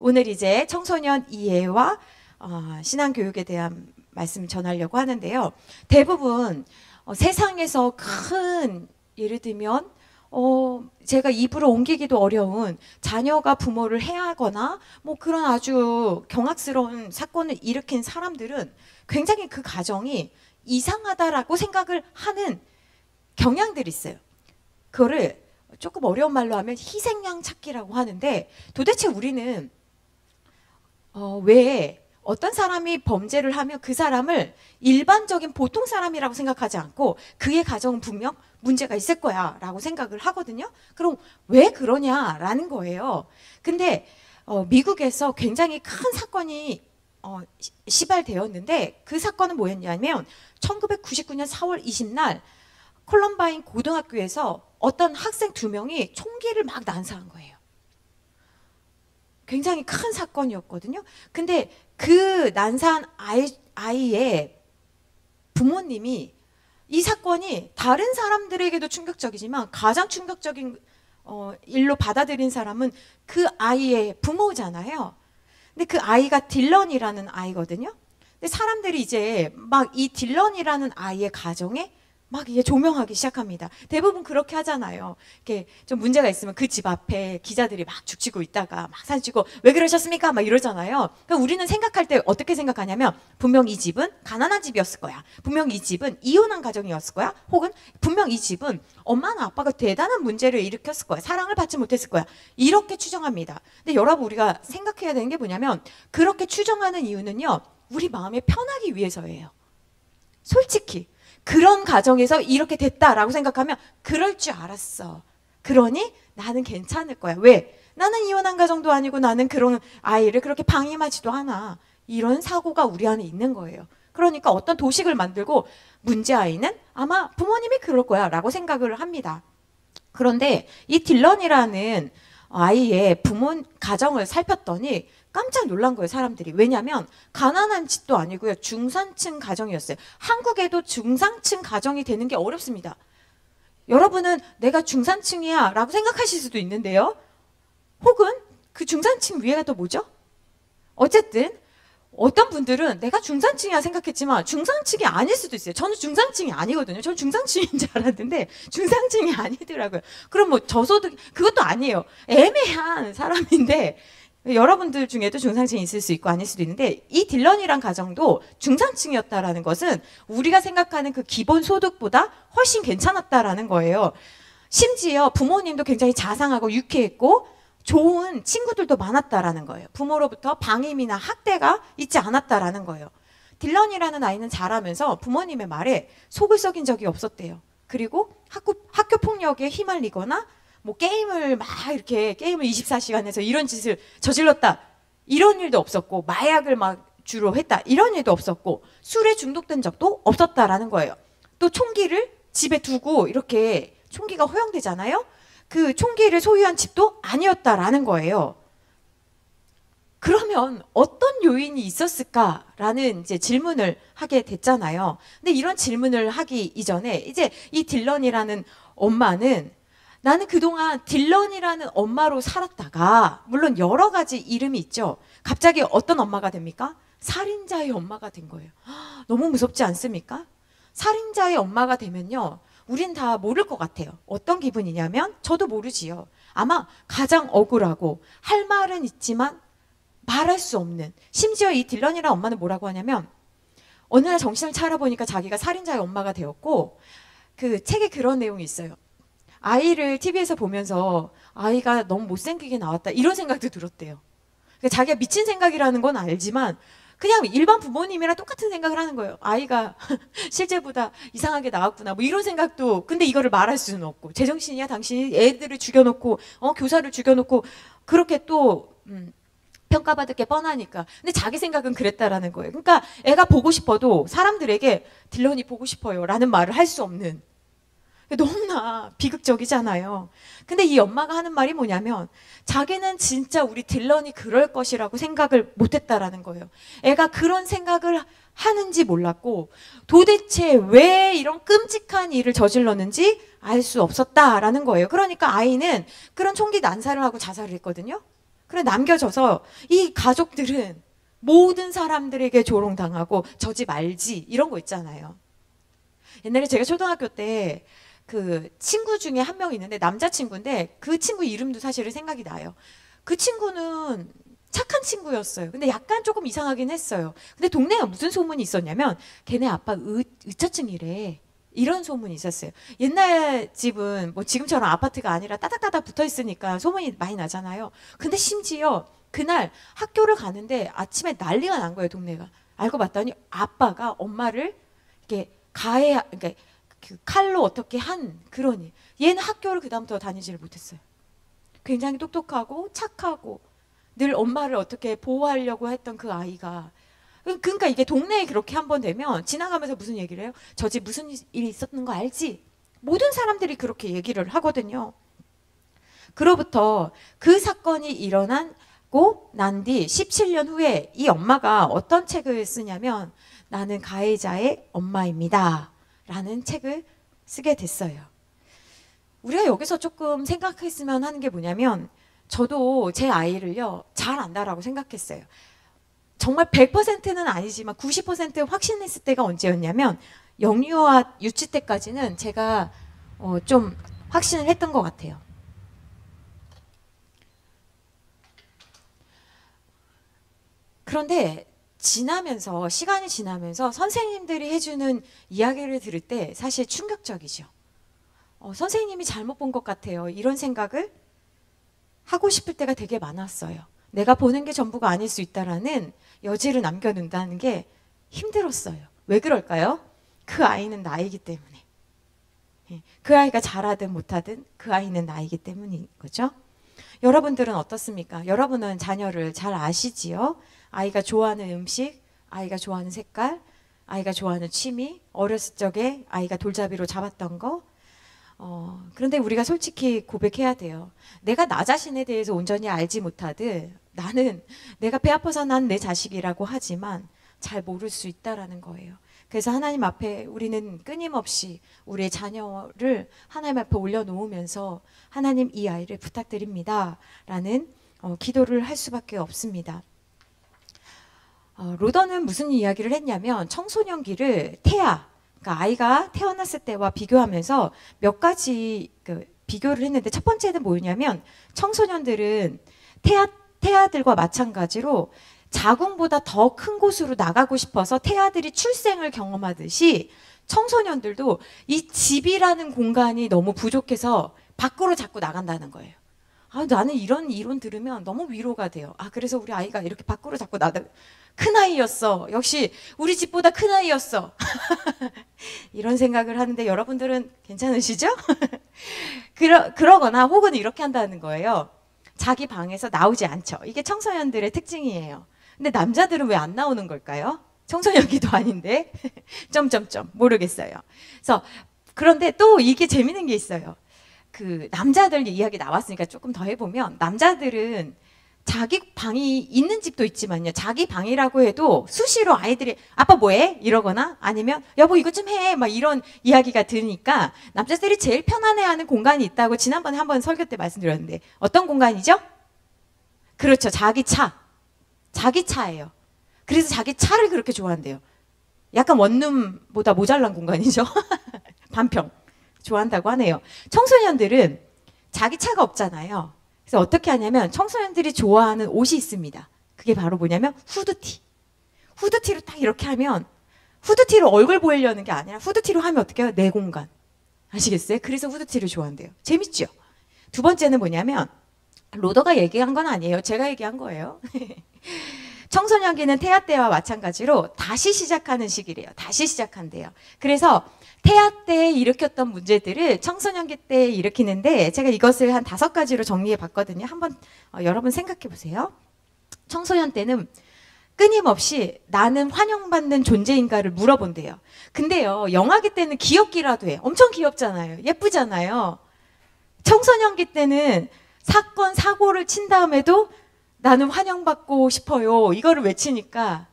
오늘 이제 청소년 이해와 신앙교육에 대한 말씀 전하려고 하는데요. 대부분 세상에서 큰 예를 들면 제가 입으로 옮기기도 어려운 자녀가 부모를 해하거나 뭐 그런 아주 경악스러운 사건을 일으킨 사람들은 굉장히 그 가정이 이상하다라고 생각을 하는 경향들이 있어요. 그거를 조금 어려운 말로 하면 희생양 찾기라고 하는데, 도대체 우리는 왜 어떤 사람이 범죄를 하면 그 사람을 일반적인 보통 사람이라고 생각하지 않고 그의 가정은 분명 문제가 있을 거야 라고 생각을 하거든요. 그럼 왜 그러냐라는 거예요. 근데 미국에서 굉장히 큰 사건이 시발되었는데, 그 사건은 뭐였냐면 1999년 4월 20날 콜럼바인 고등학교에서 어떤 학생 2명이 총기를 막 난사한 거예요. 굉장히 큰 사건이었거든요. 근데 그 난사한 아이의 부모님이 이 사건이 다른 사람들에게도 충격적이지만 가장 충격적인 일로 받아들인 사람은 그 아이의 부모잖아요. 근데 그 아이가 딜런이라는 아이거든요. 근데 사람들이 이제 막 이 딜런이라는 아이의 가정에 막 이게 조명하기 시작합니다. 대부분 그렇게 하잖아요. 이렇게 좀 문제가 있으면 그 집 앞에 기자들이 막 죽치고 있다가 막 사진 찍고 왜 그러셨습니까? 막 이러잖아요. 그러니까 우리는 생각할 때 어떻게 생각하냐면, 분명 이 집은 가난한 집이었을 거야. 분명 이 집은 이혼한 가정이었을 거야. 혹은 분명 이 집은 엄마나 아빠가 대단한 문제를 일으켰을 거야. 사랑을 받지 못했을 거야. 이렇게 추정합니다. 근데 여러분, 우리가 생각해야 되는 게 뭐냐면, 그렇게 추정하는 이유는요, 우리 마음이 편하기 위해서예요. 솔직히. 그런 가정에서 이렇게 됐다라고 생각하면 그럴 줄 알았어. 그러니 나는 괜찮을 거야. 왜? 나는 이혼한 가정도 아니고 나는 그런 아이를 그렇게 방임하지도 않아. 이런 사고가 우리 안에 있는 거예요. 그러니까 어떤 도식을 만들고 문제 아이는 아마 부모님이 그럴 거야 라고 생각을 합니다. 그런데 이 딜런이라는 아이의 부모 가정을 살폈더니 깜짝 놀란 거예요, 사람들이. 왜냐하면 가난한 집도 아니고요, 중산층 가정이었어요. 한국에도 중산층 가정이 되는 게 어렵습니다. 여러분은 내가 중산층이야 라고 생각하실 수도 있는데요, 혹은 그 중산층 위에가 또 뭐죠? 어쨌든 어떤 분들은 내가 중산층이야 생각했지만 중산층이 아닐 수도 있어요. 저는 중산층이 아니거든요. 저는 중산층인 줄 알았는데 중산층이 아니더라고요. 그럼 뭐 저소득, 그것도 아니에요. 애매한 사람인데, 여러분들 중에도 중산층이 있을 수 있고 아닐 수도 있는데, 이 딜런이란 가정도 중산층이었다라는 것은 우리가 생각하는 그 기본 소득보다 훨씬 괜찮았다라는 거예요. 심지어 부모님도 굉장히 자상하고 유쾌했고 좋은 친구들도 많았다라는 거예요. 부모로부터 방임이나 학대가 있지 않았다라는 거예요. 딜런이라는 아이는 자라면서 부모님의 말에 속을 썩인 적이 없었대요. 그리고 학교 폭력에 휘말리거나 뭐 게임을 막 이렇게 게임을 24시간 해서 이런 짓을 저질렀다, 이런 일도 없었고, 마약을 막 주로 했다, 이런 일도 없었고, 술에 중독된 적도 없었다라는 거예요. 또 총기를 집에 두고 이렇게 총기가 허용되잖아요. 그 총기를 소유한 집도 아니었다라는 거예요. 그러면 어떤 요인이 있었을까라는 이제 질문을 하게 됐잖아요. 근데 이런 질문을 하기 이전에 이제 이 딜런이라는 엄마는, 나는 그동안 딜런이라는 엄마로 살았다가, 물론 여러 가지 이름이 있죠. 갑자기 어떤 엄마가 됩니까? 살인자의 엄마가 된 거예요. 너무 무섭지 않습니까? 살인자의 엄마가 되면요, 우린 다 모를 것 같아요. 어떤 기분이냐면, 저도 모르지요. 아마 가장 억울하고 할 말은 있지만 말할 수 없는, 심지어 이 딜런이라는 엄마는 뭐라고 하냐면, 어느 날 정신을 차려보니까 자기가 살인자의 엄마가 되었고, 그 책에 그런 내용이 있어요. 아이를 TV에서 보면서 아이가 너무 못생기게 나왔다, 이런 생각도 들었대요. 그러니까 자기가 미친 생각이라는 건 알지만 그냥 일반 부모님이랑 똑같은 생각을 하는 거예요. 아이가 실제보다 이상하게 나왔구나, 뭐 이런 생각도. 근데 이거를 말할 수는 없고, 제정신이야 당신이? 애들을 죽여놓고 교사를 죽여놓고 그렇게 또 평가받을 게 뻔하니까. 근데 자기 생각은 그랬다라는 거예요. 그러니까 애가 보고 싶어도 사람들에게 딜런이 보고 싶어요 라는 말을 할 수 없는, 너무나 비극적이잖아요. 근데 이 엄마가 하는 말이 뭐냐면, 자기는 진짜 우리 딜런이 그럴 것이라고 생각을 못했다라는 거예요. 애가 그런 생각을 하는지 몰랐고, 도대체 왜 이런 끔찍한 일을 저질렀는지 알 수 없었다라는 거예요. 그러니까 아이는 그런 총기 난사를 하고 자살을 했거든요. 그래 남겨져서 이 가족들은 모든 사람들에게 조롱당하고 저 집 알지 이런 거 있잖아요. 옛날에 제가 초등학교 때 그 친구 중에 한 명 있는데 남자친구인데 그 친구 이름도 사실은 생각이 나요. 그 친구는 착한 친구였어요. 근데 약간 조금 이상하긴 했어요. 근데 동네에 무슨 소문이 있었냐면 걔네 아빠 의처증이래. 이런 소문이 있었어요. 옛날 집은 뭐 지금처럼 아파트가 아니라 따닥따닥 붙어 있으니까 소문이 많이 나잖아요. 근데 심지어 그날 학교를 가는데 아침에 난리가 난 거예요, 동네가. 알고 봤더니 아빠가 엄마를 이렇게 그러니까 그 칼로 어떻게 한 그런 일. 얘는 학교를 그다음부터 다니지를 못했어요. 굉장히 똑똑하고 착하고 늘 엄마를 어떻게 보호하려고 했던 그 아이가. 그러니까 이게 동네에 그렇게 한번 되면 지나가면서 무슨 얘기를 해요? 저 집 무슨 일이 있었는 거 알지? 모든 사람들이 그렇게 얘기를 하거든요. 그로부터 그 사건이 일어나고 난 뒤 17년 후에 이 엄마가 어떤 책을 쓰냐면 나는 가해자의 엄마입니다. 라는 책을 쓰게 됐어요. 우리가 여기서 조금 생각했으면 하는 게 뭐냐면 저도 제 아이를요 잘 안다라고 생각했어요. 정말 100%는 아니지만 90% 확신했을 때가 언제였냐면 영유아 유치 때까지는 제가 좀 확신을 했던 것 같아요. 그런데 시간이 지나면서 선생님들이 해주는 이야기를 들을 때 사실 충격적이죠. 선생님이 잘못 본 것 같아요. 이런 생각을 하고 싶을 때가 되게 많았어요. 내가 보는 게 전부가 아닐 수 있다라는 여지를 남겨둔다는 게 힘들었어요. 왜 그럴까요? 그 아이는 나이기 때문에. 그 아이가 잘하든 못하든 그 아이는 나이기 때문인 거죠. 여러분들은 어떻습니까? 여러분은 자녀를 잘 아시지요? 아이가 좋아하는 음식, 아이가 좋아하는 색깔, 아이가 좋아하는 취미, 어렸을 적에 아이가 돌잡이로 잡았던 거. 그런데 우리가 솔직히 고백해야 돼요. 내가 나 자신에 대해서 온전히 알지 못하듯 나는 내가 배 아파서 난 내 자식이라고 하지만 잘 모를 수 있다라는 거예요. 그래서 하나님 앞에 우리는 끊임없이 우리의 자녀를 하나님 앞에 올려놓으면서 하나님 이 아이를 부탁드립니다. 라는 기도를 할 수밖에 없습니다. 로더는 무슨 이야기를 했냐면 청소년기를 그러니까 아이가 태어났을 때와 비교하면서 몇 가지 비교를 했는데 첫 번째는 뭐냐면 청소년들은 태아들과 마찬가지로 자궁보다 더 큰 곳으로 나가고 싶어서 태아들이 출생을 경험하듯이 청소년들도 이 집이라는 공간이 너무 부족해서 밖으로 자꾸 나간다는 거예요. 나는 이런 이론 들으면 너무 위로가 돼요. 그래서 우리 아이가 이렇게 밖으로 자꾸 큰 아이였어. 역시 우리 집보다 큰 아이였어. 이런 생각을 하는데 여러분들은 괜찮으시죠? 그러거나 혹은 이렇게 한다는 거예요. 자기 방에서 나오지 않죠. 이게 청소년들의 특징이에요. 근데 남자들은 왜 안 나오는 걸까요? 청소년기도 아닌데 점점점 모르겠어요. 그런데 또 이게 재밌는 게 있어요. 그 남자들 이야기 나왔으니까 조금 더 해보면 남자들은 자기 방이 있는 집도 있지만요. 자기 방이라고 해도 수시로 아이들이 아빠 뭐해? 이러거나 아니면 여보 이거 좀 해. 막 이런 이야기가 들으니까 남자들이 제일 편안해하는 공간이 있다고 지난번에 한번 설교 때 말씀드렸는데 어떤 공간이죠? 그렇죠. 자기 차예요. 그래서 자기 차를 그렇게 좋아한대요. 약간 원룸보다 모자란 공간이죠. 반평. 좋아한다고 하네요. 청소년들은 자기 차가 없잖아요. 그래서 어떻게 하냐면 청소년들이 좋아하는 옷이 있습니다. 그게 바로 뭐냐면 후드티. 후드티로 딱 이렇게 하면 후드티로 얼굴 보이려는 게 아니라 후드티로 하면 어떻게 해요? 내 공간. 아시겠어요? 그래서 후드티를 좋아한대요. 재밌죠? 두 번째는 뭐냐면 로더가 얘기한 건 아니에요. 제가 얘기한 거예요. 청소년기는 태아 때와 마찬가지로 다시 시작하는 시기래요. 다시 시작한대요. 그래서 태아 때 일으켰던 문제들을 청소년기 때 일으키는데 제가 이것을 한 5가지로 정리해 봤거든요. 한번 여러분 생각해 보세요. 청소년 때는 끊임없이 나는 환영받는 존재인가를 물어본대요. 근데요, 영아기 때는 귀엽기라도 해. 엄청 귀엽잖아요. 예쁘잖아요. 청소년기 때는 사건, 사고를 친 다음에도 나는 환영받고 싶어요. 이거를 외치니까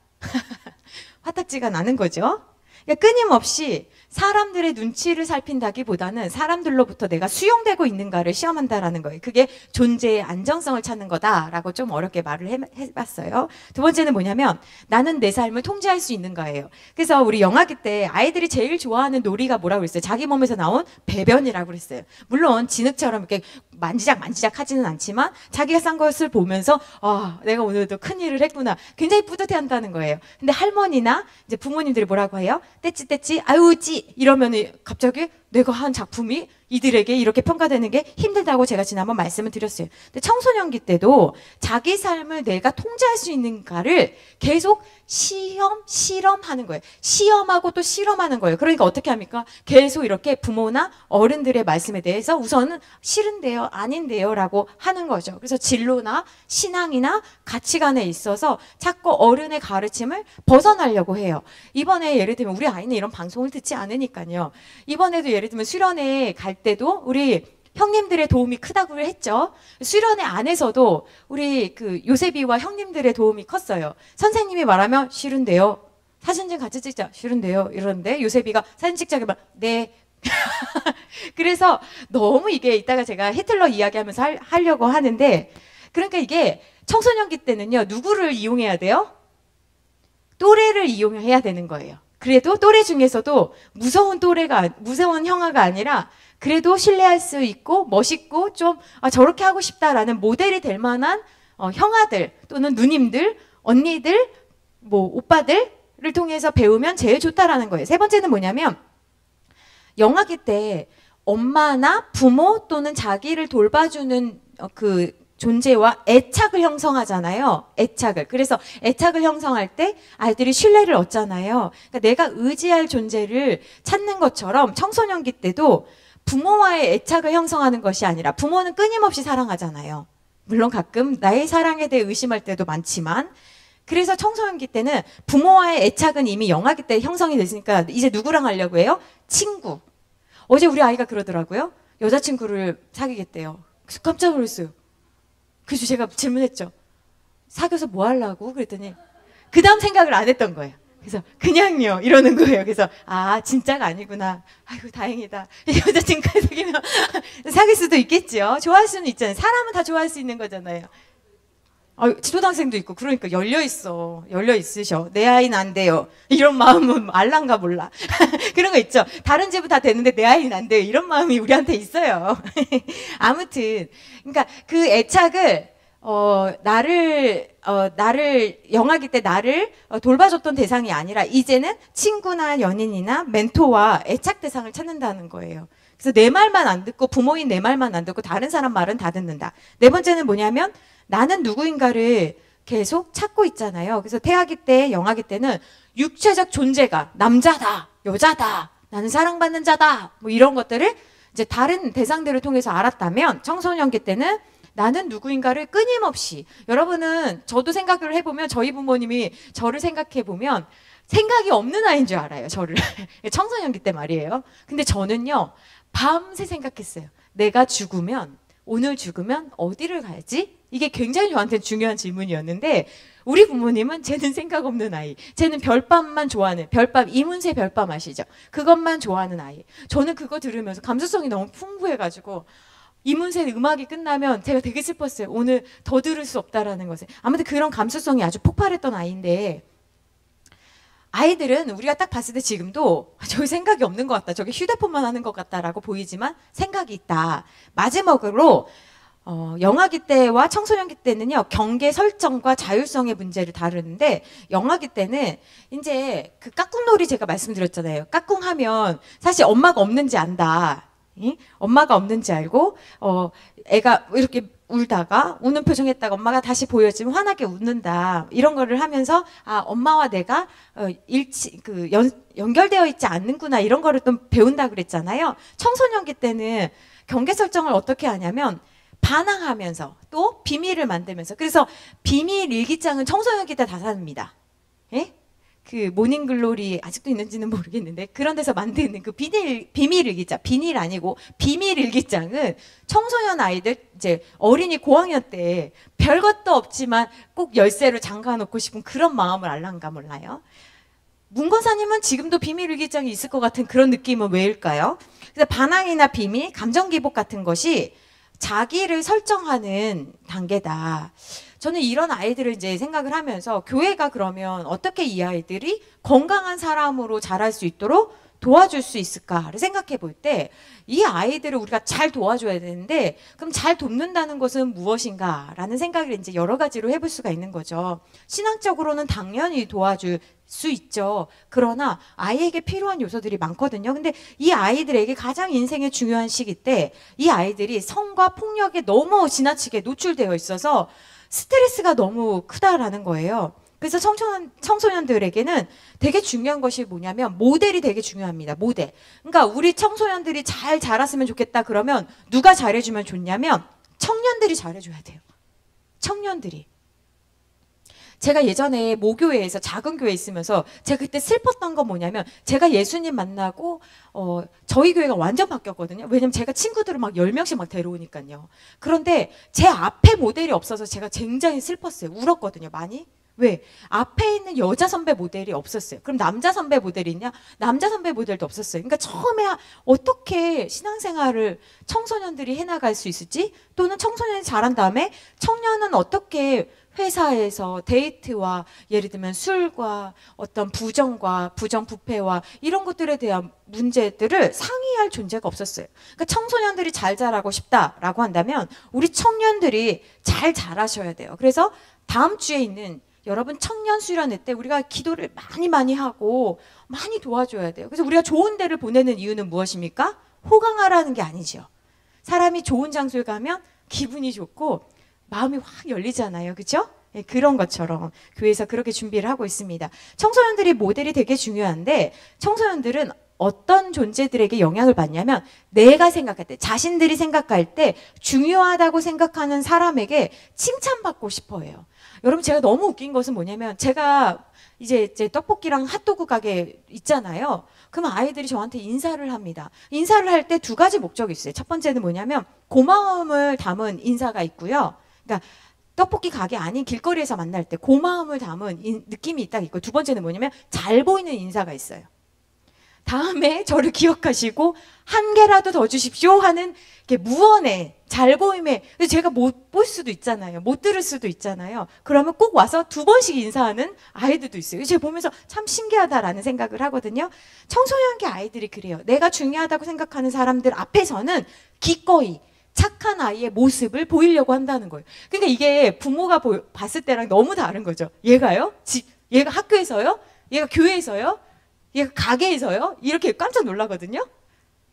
화딱지가 나는 거죠. 그러니까 끊임없이 사람들의 눈치를 살핀다기보다는 사람들로부터 내가 수용되고 있는가를 시험한다라는 거예요. 그게 존재의 안정성을 찾는 거다라고 좀 어렵게 말을 해봤어요. 두 번째는 뭐냐면 나는 내 삶을 통제할 수 있는가예요. 그래서 우리 영아기 때 아이들이 제일 좋아하는 놀이가 뭐라고 그랬어요? 자기 몸에서 나온 배변이라고 그랬어요. 물론 진흙처럼 이렇게 만지작 하지는 않지만 자기가 싼 것을 보면서 내가 오늘도 큰일을 했구나. 굉장히 뿌듯해한다는 거예요. 근데 할머니나 이제 부모님들이 뭐라고 해요? 떼찌 아유 찌 이러면 갑자기 내가 한 작품이 이들에게 이렇게 평가되는 게 힘들다고 제가 지난번 말씀을 드렸어요. 근데 청소년기 때도 자기 삶을 내가 통제할 수 있는가를 계속 실험하는 거예요. 시험하고 또 실험하는 거예요. 그러니까 어떻게 합니까? 계속 이렇게 부모나 어른들의 말씀에 대해서 우선은 싫은데요, 아닌데요 라고 하는 거죠. 그래서 진로나 신앙이나 가치관에 있어서 자꾸 어른의 가르침을 벗어나려고 해요. 이번에 예를 들면 우리 아이는 이런 방송을 듣지 않으니까요. 이번에도 예를 들면 수련회 갈 때도 우리 형님들의 도움이 크다고 했죠. 수련회 안에서도 우리 그 요셉이와 형님들의 도움이 컸어요. 선생님이 말하면 싫은데요. 사진 좀 같이 찍자. 싫은데요. 이러는데 요셉이가 사진 찍자고 막 네. 그래서 너무 이게 이따가 제가 히틀러 이야기하면서 하려고 하는데 그러니까 이게 청소년기 때는요. 누구를 이용해야 돼요? 또래를 이용해야 되는 거예요. 그래도 또래 중에서도 무서운 형아가 아니라 그래도 신뢰할 수 있고 멋있고 좀 저렇게 하고 싶다라는 모델이 될 만한 형아들 또는 누님들, 언니들, 뭐 오빠들을 통해서 배우면 제일 좋다라는 거예요. 세 번째는 뭐냐면 영아기 때 엄마나 부모 또는 자기를 돌봐주는 그 존재와 애착을 형성하잖아요. 애착을. 그래서 애착을 형성할 때 아이들이 신뢰를 얻잖아요. 그러니까 내가 의지할 존재를 찾는 것처럼 청소년기 때도 부모와의 애착을 형성하는 것이 아니라 부모는 끊임없이 사랑하잖아요. 물론 가끔 나의 사랑에 대해 의심할 때도 많지만 그래서 청소년기 때는 부모와의 애착은 이미 영아기 때 형성이 됐으니까 이제 누구랑 하려고 해요? 친구. 어제 우리 아이가 그러더라고요. 여자친구를 사귀겠대요. 그래서 깜짝 놀랐어요. 그래서 제가 질문했죠. 사귀어서 뭐 하려고? 그랬더니 그 다음 생각을 안 했던 거예요. 그래서 그냥요 이러는 거예요. 그래서 진짜가 아니구나. 아이고 다행이다. 여자친구 사귀면 사귈 수도 있겠지요. 좋아할 수는 있잖아요. 사람은 다 좋아할 수 있는 거잖아요. 초등학생도 있고 그러니까 열려 있으셔. 내 아이는 안 돼요. 이런 마음은 알란가 몰라. 그런 거 있죠. 다른 집은 다 되는데 내 아이는 안 돼요. 이런 마음이 우리한테 있어요. 아무튼 그러니까 그 애착을 나를 영아기 때 나를 돌봐줬던 대상이 아니라 이제는 친구나 연인이나 멘토와 애착 대상을 찾는다는 거예요. 그래서 내 말만 안 듣고 부모인 내 말만 안 듣고 다른 사람 말은 다 듣는다. 네 번째는 뭐냐면 나는 누구인가를 계속 찾고 있잖아요. 그래서 태아기 때, 영아기 때는 육체적 존재가 남자다, 여자다, 나는 사랑받는 자다, 뭐 이런 것들을 이제 다른 대상들을 통해서 알았다면 청소년기 때는 나는 누구인가를 끊임없이 여러분은 저도 생각을 해보면 저희 부모님이 저를 생각해보면 생각이 없는 아이인 줄 알아요. 저를. 청소년기 때 말이에요. 근데 저는요. 밤새 생각했어요. 내가 오늘 죽으면 어디를 가야지? 이게 굉장히 저한테 중요한 질문이었는데 우리 부모님은 쟤는 생각 없는 아이. 쟤는 별밤만 좋아하는 이문세 별밤 아시죠? 그것만 좋아하는 아이. 저는 그거 들으면서 감수성이 너무 풍부해가지고 이문세 음악이 끝나면 제가 되게 슬펐어요. 오늘 더 들을 수 없다라는 것에. 아무튼 그런 감수성이 아주 폭발했던 아이인데 아이들은 우리가 딱 봤을 때 지금도 저기 생각이 없는 것 같다. 저기 휴대폰만 하는 것 같다라고 보이지만 생각이 있다. 마지막으로 영아기 때와 청소년기 때는요. 경계 설정과 자율성의 문제를 다루는데 영아기 때는 이제 그 까꿍놀이 제가 말씀드렸잖아요. 까꿍하면 사실 엄마가 없는지 안다. 엄마가 없는지 알고 애가 이렇게 울다가 우는 표정 했다가 엄마가 다시 보여지면 환하게 웃는다. 이런 거를 하면서 엄마와 내가 연결되어 있지 않는구나. 이런 거를 좀 배운다 그랬잖아요. 청소년기 때는 경계 설정을 어떻게 하냐면 반항하면서 또 비밀을 만들면서 그래서 비밀 일기장은 청소년기 때 다 삽니다. 예? 그 모닝글로리 아직도 있는지는 모르겠는데 그런 데서 만드는 그 비밀 일기장, 비닐 아니고 비밀 일기장은 청소년 아이들 이제 어린이 고학년 때 별것도 없지만 꼭 열쇠로 잠가 놓고 싶은 그런 마음을 알란가 몰라요. 문 권사님은 지금도 비밀일기장이 있을 것 같은 그런 느낌은 왜일까요? 그래서 반항이나 비밀, 감정 기복 같은 것이 자기를 설정하는 단계다. 저는 이런 아이들을 이제 생각을 하면서 교회가 그러면 어떻게 이 아이들이 건강한 사람으로 자랄 수 있도록 도와줄 수 있을까를 생각해 볼 때 이 아이들을 우리가 잘 도와줘야 되는데 그럼 잘 돕는다는 것은 무엇인가라는 생각을 이제 여러 가지로 해볼 수가 있는 거죠. 신앙적으로는 당연히 도와줄 수 있죠. 그러나 아이에게 필요한 요소들이 많거든요. 근데 이 아이들에게 가장 인생의 중요한 시기 때 이 아이들이 성과 폭력에 너무 지나치게 노출되어 있어서 스트레스가 너무 크다라는 거예요. 그래서 청소년들에게는 되게 중요한 것이 뭐냐면 모델이 되게 중요합니다. 모델. 그러니까 우리 청소년들이 잘 자랐으면 좋겠다 그러면 누가 잘해주면 좋냐면 청년들이 잘해줘야 돼요. 청년들이. 제가 예전에 모교회에서 작은 교회에 있으면서 제가 그때 슬펐던 건 뭐냐면 제가 예수님 만나고 저희 교회가 완전 바뀌었거든요. 왜냐면 제가 친구들을 막 10명씩 막 데려오니까요. 그런데 제 앞에 모델이 없어서 제가 굉장히 슬펐어요. 울었거든요. 많이. 왜? 앞에 있는 여자 선배 모델이 없었어요. 그럼 남자 선배 모델이 있냐? 남자 선배 모델도 없었어요. 그러니까 처음에 어떻게 신앙생활을 청소년들이 해나갈 수 있을지 또는 청소년이 자란 다음에 청년은 어떻게 회사에서 데이트와 예를 들면 술과 어떤 부정과 부정부패와 이런 것들에 대한 문제들을 상의할 존재가 없었어요. 그러니까 청소년들이 잘 자라고 싶다라고 한다면 우리 청년들이 잘 자라셔야 돼요. 그래서 다음 주에 있는 여러분 청년 수련회 때 우리가 기도를 많이 하고 많이 도와줘야 돼요. 그래서 우리가 좋은 데를 보내는 이유는 무엇입니까? 호강하라는 게 아니죠. 사람이 좋은 장소에 가면 기분이 좋고 마음이 확 열리잖아요. 그렇죠? 네, 그런 것처럼 교회에서 그렇게 준비를 하고 있습니다. 청소년들이 모델이 되게 중요한데 청소년들은 어떤 존재들에게 영향을 받냐면 내가 생각할 때 자신들이 생각할 때 중요하다고 생각하는 사람에게 칭찬받고 싶어 해요. 여러분 제가 너무 웃긴 것은 뭐냐면 제가 이제 떡볶이랑 핫도그 가게 있잖아요. 그럼 아이들이 저한테 인사를 합니다. 인사를 할 때 두 가지 목적이 있어요. 첫 번째는 뭐냐면 고마움을 담은 인사가 있고요. 그러니까 떡볶이 가게 아닌 길거리에서 만날 때 고마움을 담은 느낌이 딱 있고 두 번째는 뭐냐면 잘 보이는 인사가 있어요. 다음에 저를 기억하시고 한 개라도 더 주십시오 하는 무언의 잘 보임에 제가 못 볼 수도 있잖아요. 못 들을 수도 있잖아요. 그러면 꼭 와서 두 번씩 인사하는 아이들도 있어요. 제가 보면서 참 신기하다라는 생각을 하거든요. 청소년기 아이들이 그래요. 내가 중요하다고 생각하는 사람들 앞에서는 기꺼이 착한 아이의 모습을 보이려고 한다는 거예요. 그러니까 이게 부모가 봤을 때랑 너무 다른 거죠. 얘가요? 얘가 학교에서요? 얘가 교회에서요? 얘가 가게에서요? 이렇게 깜짝 놀라거든요.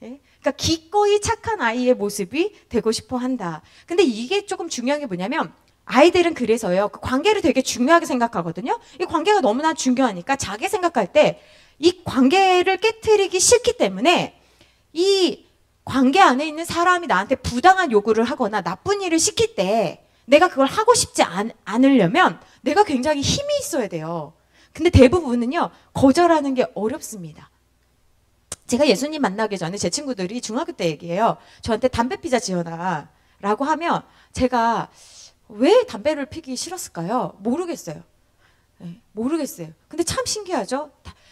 예? 그러니까 기꺼이 착한 아이의 모습이 되고 싶어 한다. 근데 이게 조금 중요한 게 뭐냐면 아이들은 그래서요. 그 관계를 되게 중요하게 생각하거든요. 이 관계가 너무나 중요하니까 자기 생각할 때 이 관계를 깨트리기 싫기 때문에 이 관계 안에 있는 사람이 나한테 부당한 요구를 하거나 나쁜 일을 시킬 때 내가 그걸 하고 싶지 않으려면 내가 굉장히 힘이 있어야 돼요. 근데 대부분은요. 거절하는 게 어렵습니다. 제가 예수님 만나기 전에 제 친구들이 중학교 때 얘기해요. 저한테 담배 피자 지어놔 라고 하면 제가 왜 담배를 피기 싫었을까요? 모르겠어요. 네, 모르겠어요. 근데 참 신기하죠?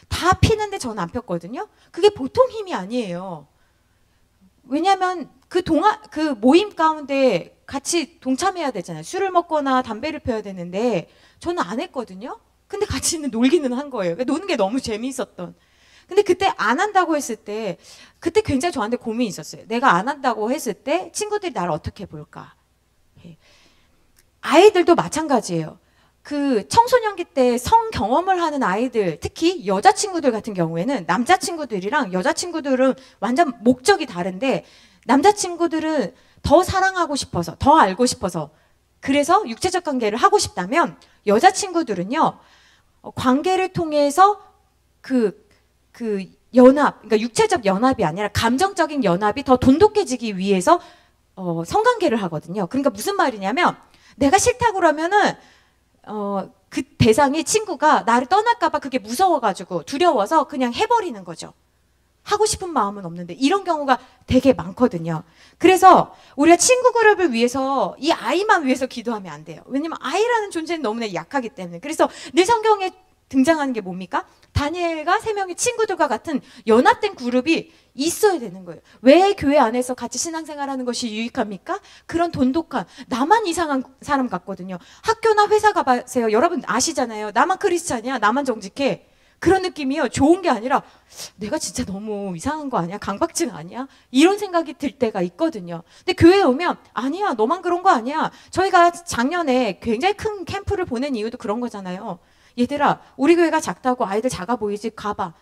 다 피는데 저는 안 폈거든요. 그게 보통 힘이 아니에요. 왜냐하면 그 모임 가운데 같이 동참해야 되잖아요. 술을 먹거나 담배를 펴야 되는데 저는 안 했거든요. 근데 같이 놀기는 한 거예요. 노는 게 너무 재미있었던. 근데 그때 안 한다고 했을 때 그때 굉장히 저한테 고민이 있었어요. 내가 안 한다고 했을 때 친구들이 나를 어떻게 볼까. 아이들도 마찬가지예요. 그 청소년기 때 성 경험을 하는 아이들, 특히 여자친구들 같은 경우에는 남자친구들이랑 여자친구들은 완전 목적이 다른데 남자친구들은 더 사랑하고 싶어서, 더 알고 싶어서 그래서 육체적 관계를 하고 싶다면 여자친구들은요, 관계를 통해서 연합, 그러니까 육체적 연합이 아니라 감정적인 연합이 더 돈독해지기 위해서 성관계를 하거든요. 그러니까 무슨 말이냐면 내가 싫다고 그러면은 그 대상이 친구가 나를 떠날까봐 그게 무서워가지고 두려워서 그냥 해버리는 거죠. 하고 싶은 마음은 없는데 이런 경우가 되게 많거든요. 그래서 우리가 친구 그룹을 위해서 이 아이만 위해서 기도하면 안 돼요. 왜냐면 아이라는 존재는 너무나 약하기 때문에. 그래서 늘 성경에 등장하는 게 뭡니까? 다니엘과 세 명의 친구들과 같은 연합된 그룹이 있어야 되는 거예요. 왜 교회 안에서 같이 신앙생활하는 것이 유익합니까? 그런 돈독한, 나만 이상한 사람 같거든요. 학교나 회사 가보세요. 여러분 아시잖아요. 나만 크리스찬이야. 나만 정직해. 그런 느낌이요. 좋은 게 아니라 내가 진짜 너무 이상한 거 아니야? 강박증 아니야? 이런 생각이 들 때가 있거든요. 근데 교회에 오면 아니야, 너만 그런 거 아니야. 저희가 작년에 굉장히 큰 캠프를 보낸 이유도 그런 거잖아요. 얘들아, 우리 교회가 작다고 아이들 작아 보이지? 가봐.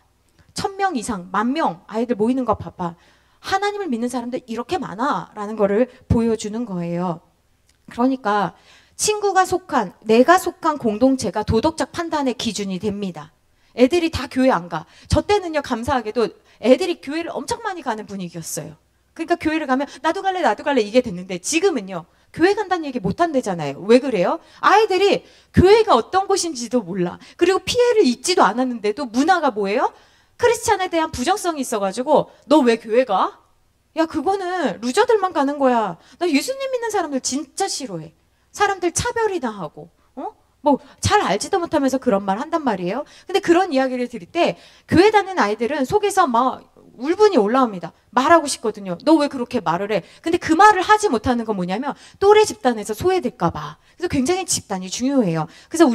1000명 이상, 10,000명 아이들 모이는 거 봐봐. 하나님을 믿는 사람들 이렇게 많아 라는 거를 보여주는 거예요. 그러니까 친구가 속한, 내가 속한 공동체가 도덕적 판단의 기준이 됩니다. 애들이 다 교회 안 가. 저 때는요, 감사하게도 애들이 교회를 엄청 많이 가는 분위기였어요. 그러니까 교회를 가면 나도 갈래 이게 됐는데, 지금은요, 교회 간다는 얘기 못 한대잖아요. 왜 그래요? 아이들이 교회가 어떤 곳인지도 몰라. 그리고 피해를 입지도 않았는데도 문화가 뭐예요? 크리스찬에 대한 부정성이 있어가지고 너 왜 교회 가? 야, 그거는 루저들만 가는 거야. 나 예수님 믿는 사람들 진짜 싫어해. 사람들 차별이나 하고, 뭐 잘 알지도 못하면서 그런 말 한단 말이에요. 근데 그런 이야기를 들을 때 교회 다니는 아이들은 속에서 막 울분이 올라옵니다. 말하고 싶거든요. 너 왜 그렇게 말을 해? 근데 그 말을 하지 못하는 건 뭐냐면 또래 집단에서 소외될까 봐. 그래서 굉장히 집단이 중요해요. 그래서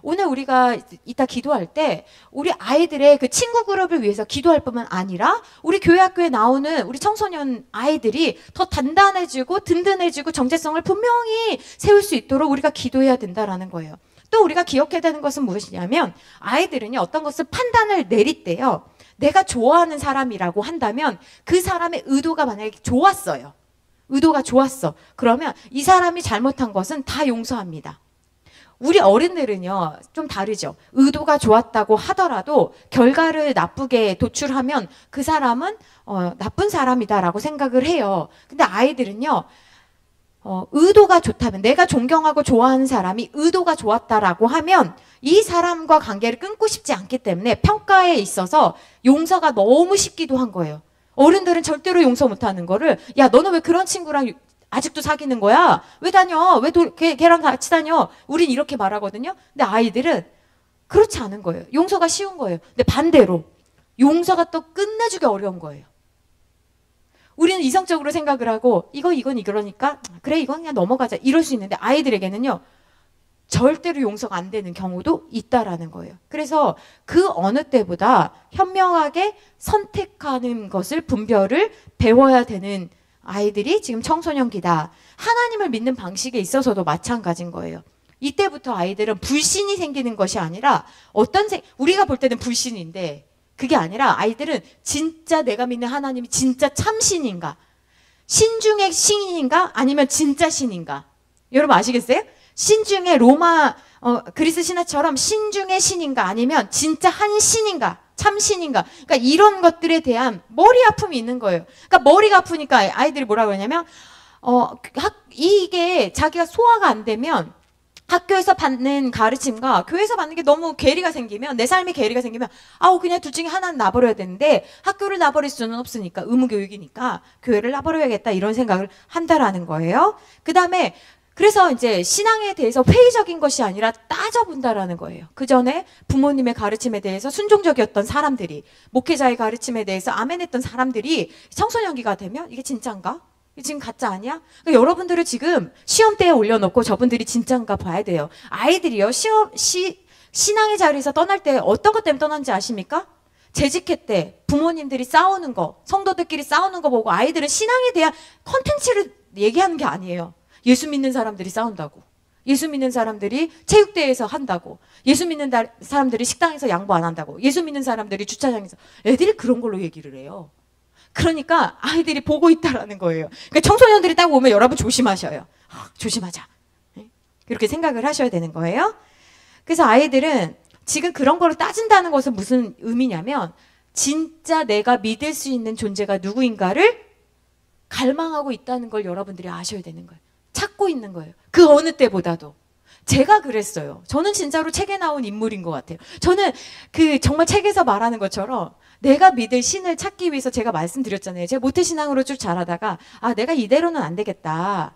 오늘 우리가 이따 기도할 때 우리 아이들의 그 친구 그룹을 위해서 기도할 뿐만 아니라 우리 교회 학교에 나오는 우리 청소년 아이들이 더 단단해지고 든든해지고 정체성을 분명히 세울 수 있도록 우리가 기도해야 된다라는 거예요. 또 우리가 기억해야 되는 것은 무엇이냐면 아이들은요, 어떤 것을 판단을 내릴 때요, 내가 좋아하는 사람이라고 한다면 그 사람의 의도가 만약에 좋았어요. 의도가 좋았어. 그러면 이 사람이 잘못한 것은 다 용서합니다. 우리 어른들은요, 좀 다르죠. 의도가 좋았다고 하더라도 결과를 나쁘게 도출하면 그 사람은 나쁜 사람이다라고 생각을 해요. 근데 아이들은요, 의도가 좋다면, 내가 존경하고 좋아하는 사람이 의도가 좋았다라고 하면 이 사람과 관계를 끊고 싶지 않기 때문에 평가에 있어서 용서가 너무 쉽기도 한 거예요. 어른들은 절대로 용서 못하는 거를, 야, 너는 왜 그런 친구랑 아직도 사귀는 거야? 왜 다녀? 왜 걔랑 같이 다녀? 우린 이렇게 말하거든요. 근데 아이들은 그렇지 않은 거예요. 용서가 쉬운 거예요. 근데 반대로 용서가 또 끝내주기 어려운 거예요. 우리는 이성적으로 생각을 하고 이건 이러니까 그래, 이건 그냥 넘어가자 이럴 수 있는데 아이들에게는요, 절대로 용서가 안 되는 경우도 있다라는 거예요. 그래서 그 어느 때보다 현명하게 선택하는 것을, 분별을 배워야 되는 아이들이 지금 청소년기다. 하나님을 믿는 방식에 있어서도 마찬가지인 거예요. 이때부터 아이들은 불신이 생기는 것이 아니라 우리가 볼 때는 불신인데 그게 아니라 아이들은 진짜 내가 믿는 하나님이 진짜 참신인가? 신중의 신인가? 아니면 진짜 신인가? 여러분 아시겠어요? 신중의 그리스 신화처럼 신중의 신인가? 아니면 진짜 한 신인가? 참신인가? 그러니까 이런 것들에 대한 머리 아픔이 있는 거예요. 그러니까 머리가 아프니까 아이들이 뭐라고 하냐면, 이게 자기가 소화가 안 되면 학교에서 받는 가르침과 교회에서 받는 게 너무 괴리가 생기면, 내 삶에 괴리가 생기면 그냥 둘 중에 하나는 놔버려야 되는데 학교를 놔버릴 수는 없으니까, 의무교육이니까 교회를 놔버려야겠다 이런 생각을 한다라는 거예요. 그 다음에 그래서 이제 신앙에 대해서 회의적인 것이 아니라 따져본다라는 거예요. 그 전에 부모님의 가르침에 대해서 순종적이었던 사람들이, 목회자의 가르침에 대해서 아멘했던 사람들이 청소년기가 되면 이게 진짜인가? 지금 가짜 아니야? 그러니까 여러분들을 지금 시험대에 올려놓고 저분들이 진짜인가 봐야 돼요. 아이들이요, 신앙의 자리에서 떠날 때 어떤 것 때문에 떠난지 아십니까? 재직회 때 부모님들이 싸우는 거, 성도들끼리 싸우는 거 보고 아이들은 신앙에 대한 컨텐츠를 얘기하는 게 아니에요. 예수 믿는 사람들이 싸운다고, 예수 믿는 사람들이 체육대회에서 한다고, 예수 믿는 사람들이 식당에서 양보 안 한다고, 예수 믿는 사람들이 주차장에서, 애들이 그런 걸로 얘기를 해요. 그러니까 아이들이 보고 있다라는 거예요. 그러니까 청소년들이 딱 오면 여러분 조심하셔요. 조심하자. 이렇게 생각을 하셔야 되는 거예요. 그래서 아이들은 지금 그런 거를 따진다는 것은 무슨 의미냐면, 진짜 내가 믿을 수 있는 존재가 누구인가를 갈망하고 있다는 걸 여러분들이 아셔야 되는 거예요. 찾고 있는 거예요. 그 어느 때보다도. 제가 그랬어요. 저는 진짜로 책에 나온 인물인 것 같아요. 저는 정말 책에서 말하는 것처럼 내가 믿을 신을 찾기 위해서, 제가 말씀드렸잖아요. 제가 모태신앙으로 쭉 자라다가 내가 이대로는 안 되겠다.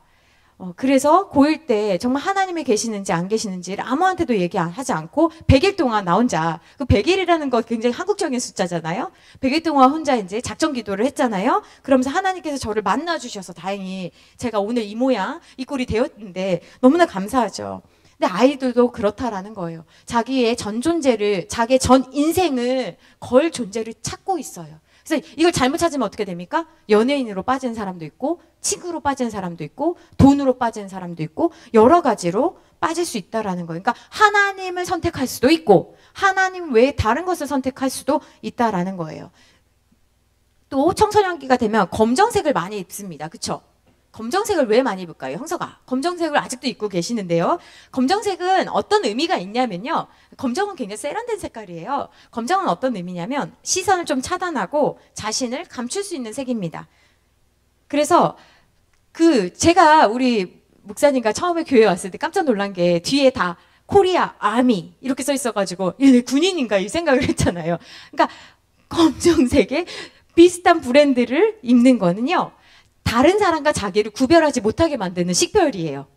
그래서 고1 때 정말 하나님이 계시는지 안 계시는지를 아무한테도 얘기하지 않고 100일 동안 나 혼자, 그 100일이라는 거 굉장히 한국적인 숫자잖아요. 100일 동안 혼자 이제 작정 기도를 했잖아요. 그러면서 하나님께서 저를 만나주셔서 다행히 제가 오늘 이 모양, 이 꼴이 되었는데 너무나 감사하죠. 근데 아이들도 그렇다라는 거예요. 자기의 전 존재를, 자기의 전 인생을 걸 존재를 찾고 있어요. 그래서 이걸 잘못 찾으면 어떻게 됩니까? 연예인으로 빠진 사람도 있고, 친구로 빠진 사람도 있고, 돈으로 빠진 사람도 있고, 여러 가지로 빠질 수 있다라는 거예요. 그러니까 하나님을 선택할 수도 있고, 하나님 외에 다른 것을 선택할 수도 있다라는 거예요. 또 청소년기가 되면 검정색을 많이 입습니다. 그쵸? 검정색을 왜 많이 입을까요? 형서가 검정색을 아직도 입고 계시는데요. 검정색은 어떤 의미가 있냐면요. 검정은 굉장히 세련된 색깔이에요. 검정은 어떤 의미냐면 시선을 좀 차단하고 자신을 감출 수 있는 색입니다. 그래서 제가 우리 목사님과 처음에 교회 왔을 때 깜짝 놀란 게 뒤에 다 코리아 아미 이렇게 써 있어가지고 얘네 군인인가 이 생각을 했잖아요. 그러니까 검정색에 비슷한 브랜드를 입는 거는요. 다른 사람과 자기를 구별하지 못하게 만드는 식별이에요.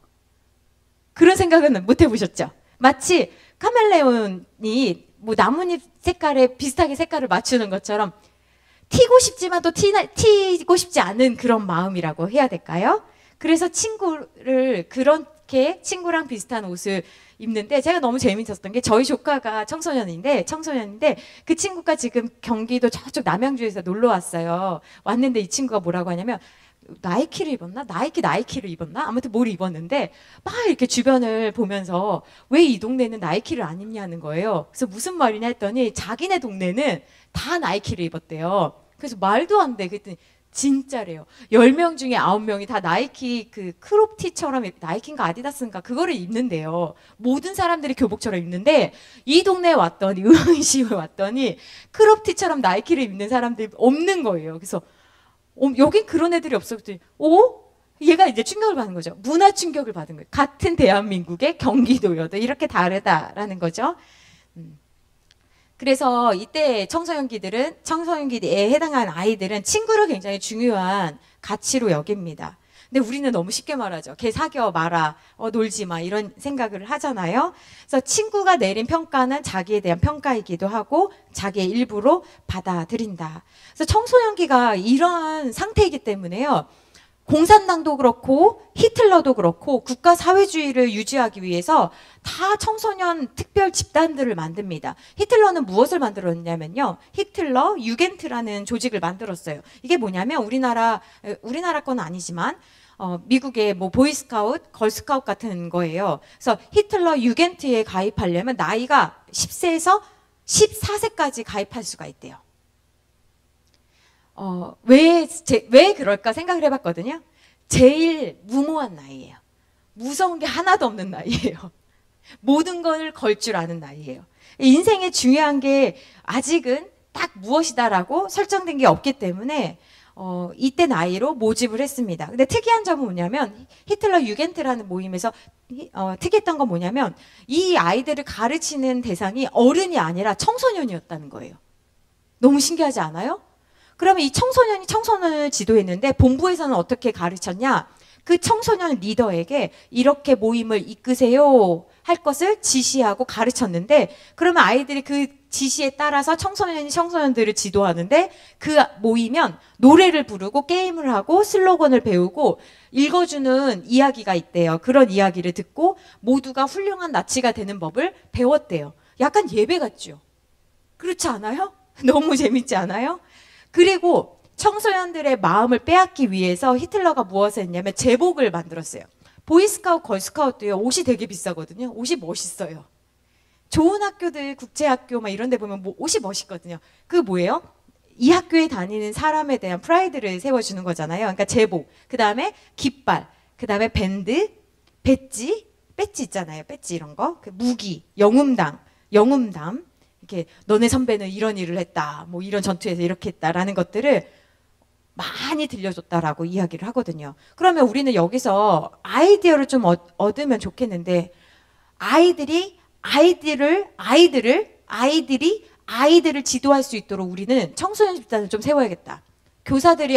그런 생각은 못 해보셨죠? 마치 카멜레온이 뭐 나뭇잎 색깔에 비슷하게 색깔을 맞추는 것처럼 튀고 싶지만 또 튀고 싶지 않은 그런 마음이라고 해야 될까요? 그래서 그렇게 친구랑 비슷한 옷을 입는데 제가 너무 재밌었던 게 저희 조카가 청소년인데 그 친구가 지금 경기도 저쪽 남양주에서 놀러 왔어요. 왔는데 이 친구가 뭐라고 하냐면 나이키를 입었나? 나이키를 입었나? 아무튼 뭘 입었는데 막 이렇게 주변을 보면서 왜 이 동네는 나이키를 안 입냐는 거예요. 그래서 무슨 말이냐 했더니 자기네 동네는 다 나이키를 입었대요. 그래서 말도 안 돼. 그랬더니 진짜래요. 10명 중에 9명이 다 나이키 그 크롭티처럼 나이키인가 아디다스인가 그거를 입는데요. 모든 사람들이 교복처럼 입는데 이 동네에 왔더니 의왕시에 왔더니 크롭티처럼 나이키를 입는 사람들이 없는 거예요. 그래서 여긴 그런 애들이 없어. 그랬더니 얘가 이제 충격을 받은 거죠. 문화 충격을 받은 거예요. 같은 대한민국의 경기도여도 이렇게 다르다라는 거죠. 그래서 이때 청소년기에 해당하는 아이들은 친구를 굉장히 중요한 가치로 여깁니다. 근데 우리는 너무 쉽게 말하죠. 걔 사겨 마라, 놀지 마 이런 생각을 하잖아요. 그래서 친구가 내린 평가는 자기에 대한 평가이기도 하고 자기의 일부로 받아들인다. 그래서 청소년기가 이런 상태이기 때문에요. 공산당도 그렇고 히틀러도 그렇고 국가 사회주의를 유지하기 위해서 다 청소년 특별 집단들을 만듭니다. 히틀러는 무엇을 만들었냐면요. 히틀러 유겐트라는 조직을 만들었어요. 이게 뭐냐면 우리나라 건 아니지만 미국의 뭐 보이스카우트, 걸스카우트 같은 거예요. 그래서 히틀러 유겐트에 가입하려면 나이가 10세에서 14세까지 가입할 수가 있대요. 왜 그럴까 생각을 해봤거든요. 제일 무모한 나이예요. 무서운 게 하나도 없는 나이예요. 모든 걸 걸 줄 아는 나이예요. 인생에 중요한 게 아직은 딱 무엇이다라고 설정된 게 없기 때문에 이때 나이로 모집을 했습니다. 근데 특이한 점은 뭐냐면 히틀러 유겐트라는 모임에서 특이했던 건 뭐냐면 이 아이들을 가르치는 대상이 어른이 아니라 청소년이었다는 거예요. 너무 신기하지 않아요? 그러면 이 청소년이 청소년을 지도했는데 본부에서는 어떻게 가르쳤냐? 그 청소년 리더에게 이렇게 모임을 이끄세요 할 것을 지시하고 가르쳤는데 그러면 아이들이 그 지시에 따라서 청소년이 청소년들을 지도하는데 그 모이면 노래를 부르고 게임을 하고 슬로건을 배우고 읽어주는 이야기가 있대요. 그런 이야기를 듣고 모두가 훌륭한 나치가 되는 법을 배웠대요. 약간 예배 같죠? 그렇지 않아요? 너무 재밌지 않아요? 그리고 청소년들의 마음을 빼앗기 위해서 히틀러가 무엇을 했냐면 제복을 만들었어요. 보이스카우트, 걸스카우트요. 옷이 되게 비싸거든요. 옷이 멋있어요. 좋은 학교들, 국제학교 막 이런 데 보면 옷이 멋있거든요. 그게 뭐예요? 이 학교에 다니는 사람에 대한 프라이드를 세워주는 거잖아요. 그러니까 제복, 그 다음에 깃발, 그 다음에 밴드, 배지 있잖아요. 배지 이런 거. 무기, 영웅담. 이렇게 너네 선배는 이런 일을 했다. 뭐 이런 전투에서 이렇게 했다라는 것들을 많이 들려줬다라고 이야기를 하거든요. 그러면 우리는 여기서 아이디어를 좀 얻으면 좋겠는데 아이들이 지도할 수 있도록 우리는 청소년 집단을 좀 세워야겠다.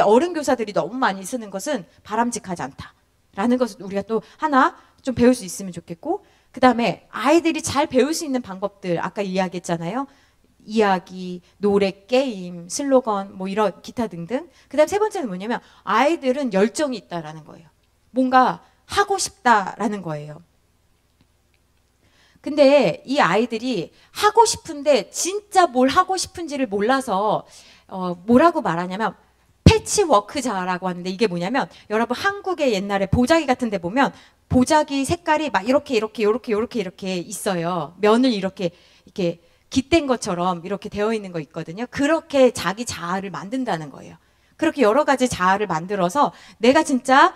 어른 교사들이 너무 많이 쓰는 것은 바람직하지 않다. 라는 것을 우리가 또 하나 좀 배울 수 있으면 좋겠고, 그 다음에 아이들이 잘 배울 수 있는 방법들 아까 이야기했잖아요. 이야기, 노래, 게임, 슬로건 뭐 이런 기타 등등. 그 다음 세 번째는 뭐냐면 아이들은 열정이 있다라는 거예요. 뭔가 하고 싶다라는 거예요. 근데 이 아이들이 하고 싶은데 진짜 뭘 하고 싶은지를 몰라서 뭐라고 말하냐면 패치워크자라고 하는데, 이게 뭐냐면 여러분 한국의 옛날에 보자기 같은 데 보면 보자기 색깔이 막 이렇게 있어요. 면을 이렇게 깃댄 것처럼 이렇게 되어 있는 거 있거든요. 그렇게 자기 자아를 만든다는 거예요. 그렇게 여러 가지 자아를 만들어서 내가 진짜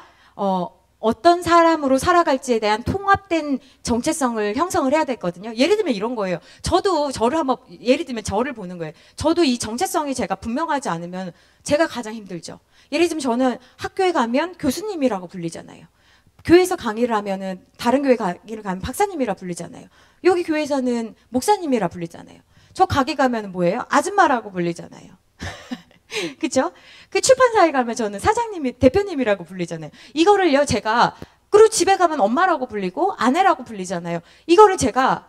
어떤 사람으로 살아갈지에 대한 통합된 정체성을 형성을 해야 되거든요. 예를 들면 이런 거예요. 저도 저를 한번 예를 들면 저를 보는 거예요. 저도 이 정체성이 제가 분명하지 않으면 제가 가장 힘들죠. 예를 들면 저는 학교에 가면 교수님이라고 불리잖아요. 교회에서 강의를 하면은 다른 교회 강의를 가면 박사님이라 불리잖아요. 여기 교회에서는 목사님이라 불리잖아요. 저 가게 가면 뭐예요? 아줌마라고 불리잖아요. 그쵸? 그 출판사에 가면 저는 사장님이, 대표님이라고 불리잖아요. 이거를요, 제가, 그리고 집에 가면 엄마라고 불리고, 아내라고 불리잖아요. 이거를 제가,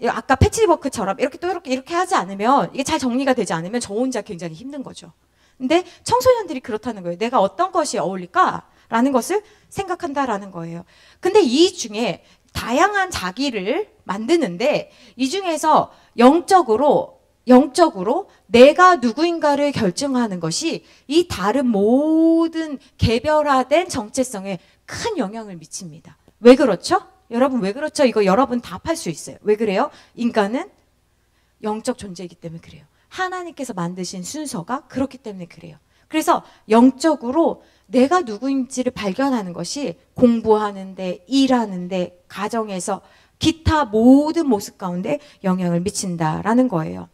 아까 패치워크처럼 이렇게 하지 않으면, 이게 잘 정리가 되지 않으면 저 혼자 굉장히 힘든 거죠. 근데 청소년들이 그렇다는 거예요. 내가 어떤 것이 어울릴까? 라는 것을 생각한다라는 거예요. 근데 이 중에 다양한 자기를 만드는데, 이 중에서 영적으로 내가 누구인가를 결정하는 것이 이 다른 모든 개별화된 정체성에 큰 영향을 미칩니다. 왜 그렇죠? 여러분 왜 그렇죠? 이거 여러분 답할 수 있어요. 왜 그래요? 인간은 영적 존재이기 때문에 그래요. 하나님께서 만드신 순서가 그렇기 때문에 그래요. 그래서 영적으로 내가 누구인지를 발견하는 것이 공부하는데, 일하는데, 가정에서 기타 모든 모습 가운데 영향을 미친다라는 거예요.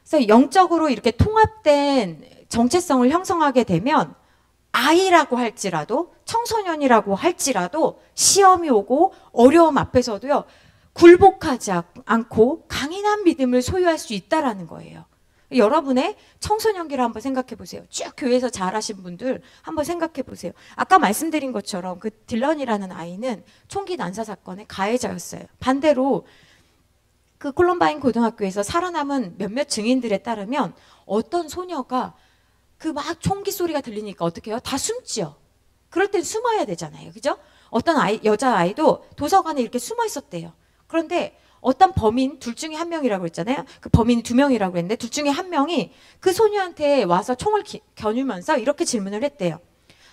그래서 영적으로 이렇게 통합된 정체성을 형성하게 되면 아이라고 할지라도 청소년이라고 할지라도 시험이 오고 어려움 앞에서도요, 굴복하지 않고 강인한 믿음을 소유할 수 있다라는 거예요. 여러분의 청소년기를 한번 생각해 보세요. 쭉 교회에서 자라신 분들 한번 생각해 보세요. 아까 말씀드린 것처럼 그 딜런이라는 아이는 총기 난사 사건의 가해자였어요. 반대로 그 콜럼바인 고등학교에서 살아남은 몇몇 증인들에 따르면 어떤 소녀가 그 막 총기 소리가 들리니까 어떻게 해요? 다 숨지요. 그럴 땐 숨어야 되잖아요. 그죠? 어떤 여자아이도 도서관에 이렇게 숨어 있었대요. 그런데 어떤 범인 둘 중에 한 명이라고 했잖아요. 그 범인이 두 명이라고 했는데 둘 중에 한 명이 그 소녀한테 와서 총을 겨누면서 이렇게 질문을 했대요.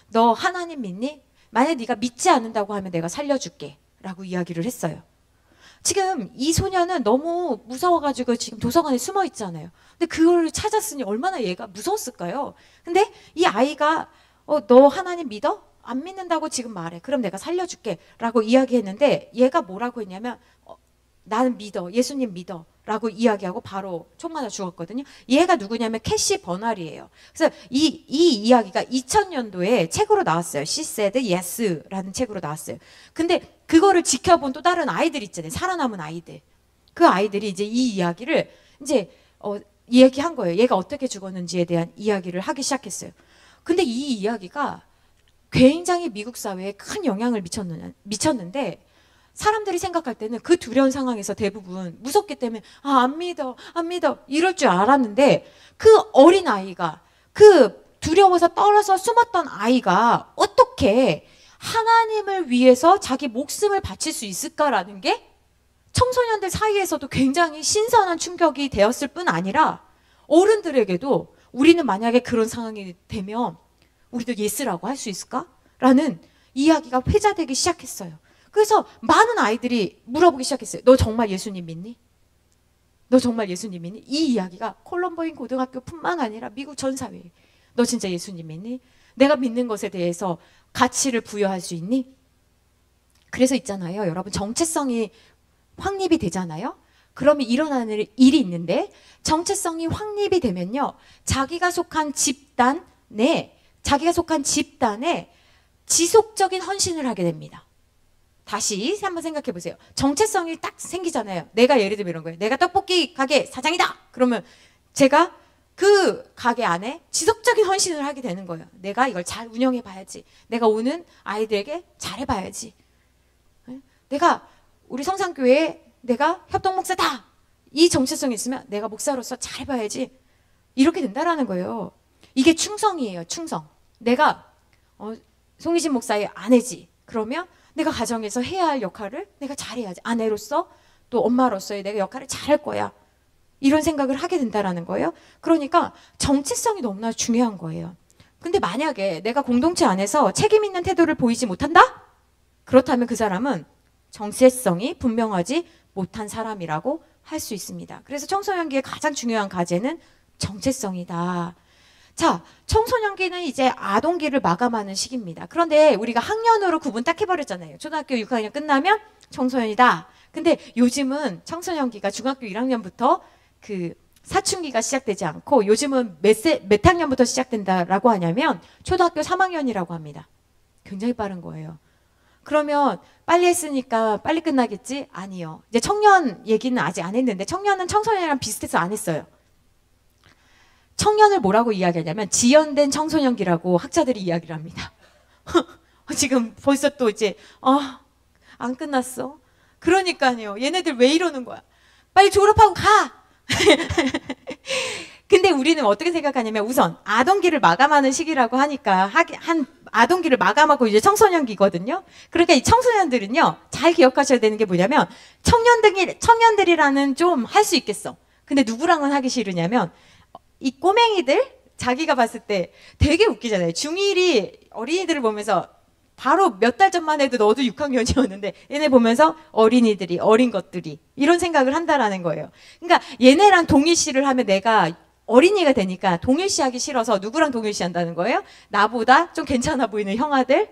너 하나님 믿니? 만약 네가 믿지 않는다고 하면 내가 살려줄게 라고 이야기를 했어요. 지금 이 소녀는 너무 무서워가지고 지금 도서관에 숨어 있잖아요. 근데 그걸 찾았으니 얼마나 얘가 무서웠을까요? 근데 이 아이가 너 하나님 믿어? 안 믿는다고 지금 말해. 그럼 내가 살려줄게 라고 이야기했는데 얘가 뭐라고 했냐면 나는 믿어. 예수님 믿어. 라고 이야기하고 바로 총 맞아 죽었거든요. 얘가 누구냐면 캐시 버널이에요. 그래서 이 이야기가 2000년도에 책으로 나왔어요. She Said Yes라는 책으로 나왔어요. 근데 그거를 지켜본 또 다른 아이들 있잖아요. 살아남은 아이들. 그 아이들이 이제 이 이야기를 이제 이야기한 거예요. 얘가 어떻게 죽었는지에 대한 이야기를 하기 시작했어요. 근데 이 이야기가 굉장히 미국 사회에 큰 영향을 미쳤는데 사람들이 생각할 때는 그 두려운 상황에서 대부분 무섭기 때문에 안 믿어 이럴 줄 알았는데 그 어린 아이가 그 두려워서 떨어서 숨었던 아이가 어떻게 하나님을 위해서 자기 목숨을 바칠 수 있을까라는 게 청소년들 사이에서도 굉장히 신선한 충격이 되었을 뿐 아니라 어른들에게도 우리는 만약에 그런 상황이 되면 우리도 예스라고 할 수 있을까? 라는 이야기가 회자되기 시작했어요. 그래서 많은 아이들이 물어보기 시작했어요. 너 정말 예수님 믿니? 너 정말 예수님 믿니? 이 이야기가 콜럼버인 고등학교뿐만 아니라 미국 전 사회에 너 진짜 예수님 믿니? 내가 믿는 것에 대해서 가치를 부여할 수 있니? 그래서 있잖아요. 여러분 정체성이 확립이 되잖아요. 그러면 일어나는 일이 있는데 정체성이 확립이 되면요. 자기가 속한 집단에 지속적인 헌신을 하게 됩니다. 다시 한번 생각해 보세요. 정체성이 딱 생기잖아요. 내가 예를 들면 이런 거예요. 내가 떡볶이 가게 사장이다. 그러면 제가 그 가게 안에 지속적인 헌신을 하게 되는 거예요. 내가 이걸 잘 운영해 봐야지. 내가 오는 아이들에게 잘해 봐야지. 내가 우리 성산교회에 내가 협동목사다. 이 정체성이 있으면 내가 목사로서 잘해 봐야지. 이렇게 된다라는 거예요. 이게 충성이에요. 충성. 내가 송희진 목사의 아내지. 그러면 내가 가정에서 해야 할 역할을 내가 잘해야지. 아내로서 또 엄마로서의 내가 역할을 잘할 거야. 이런 생각을 하게 된다라는 거예요. 그러니까 정체성이 너무나 중요한 거예요. 근데 만약에 내가 공동체 안에서 책임 있는 태도를 보이지 못한다? 그렇다면 그 사람은 정체성이 분명하지 못한 사람이라고 할 수 있습니다. 그래서 청소년기의 가장 중요한 과제는 정체성이다. 자, 청소년기는 이제 아동기를 마감하는 시기입니다. 그런데 우리가 학년으로 구분 딱 해버렸잖아요. 초등학교 6학년 끝나면 청소년이다. 근데 요즘은 청소년기가 중학교 1학년부터 그 사춘기가 시작되지 않고 요즘은 몇 학년부터 시작된다라고 하냐면 초등학교 3학년이라고 합니다. 굉장히 빠른 거예요. 그러면 빨리 했으니까 빨리 끝나겠지? 아니요. 이제 청년 얘기는 아직 안 했는데 청년은 청소년이랑 비슷해서 안 했어요. 청년을 뭐라고 이야기하냐면 지연된 청소년기라고 학자들이 이야기를 합니다. 지금 벌써 또 이제 안 끝났어. 그러니까요. 얘네들 왜 이러는 거야? 빨리 졸업하고 가! 근데 우리는 어떻게 생각하냐면 우선 아동기를 마감하는 시기라고 하니까 아동기를 마감하고 이제 청소년기거든요. 그러니까 이 청소년들은요. 잘 기억하셔야 되는 게 뭐냐면 청년들이라는 좀 할 수 있겠어. 근데 누구랑은 하기 싫으냐면 이 꼬맹이들 자기가 봤을 때 되게 웃기잖아요. 중1이 어린이들을 보면서 바로 몇 달 전만 해도 너도 6학년이었는데 얘네 보면서 어린이들이 어린 것들이 이런 생각을 한다라는 거예요. 그러니까 얘네랑 동일시를 하면 내가 어린이가 되니까 동일시 하기 싫어서 누구랑 동일시 한다는 거예요? 나보다 좀 괜찮아 보이는 형아들,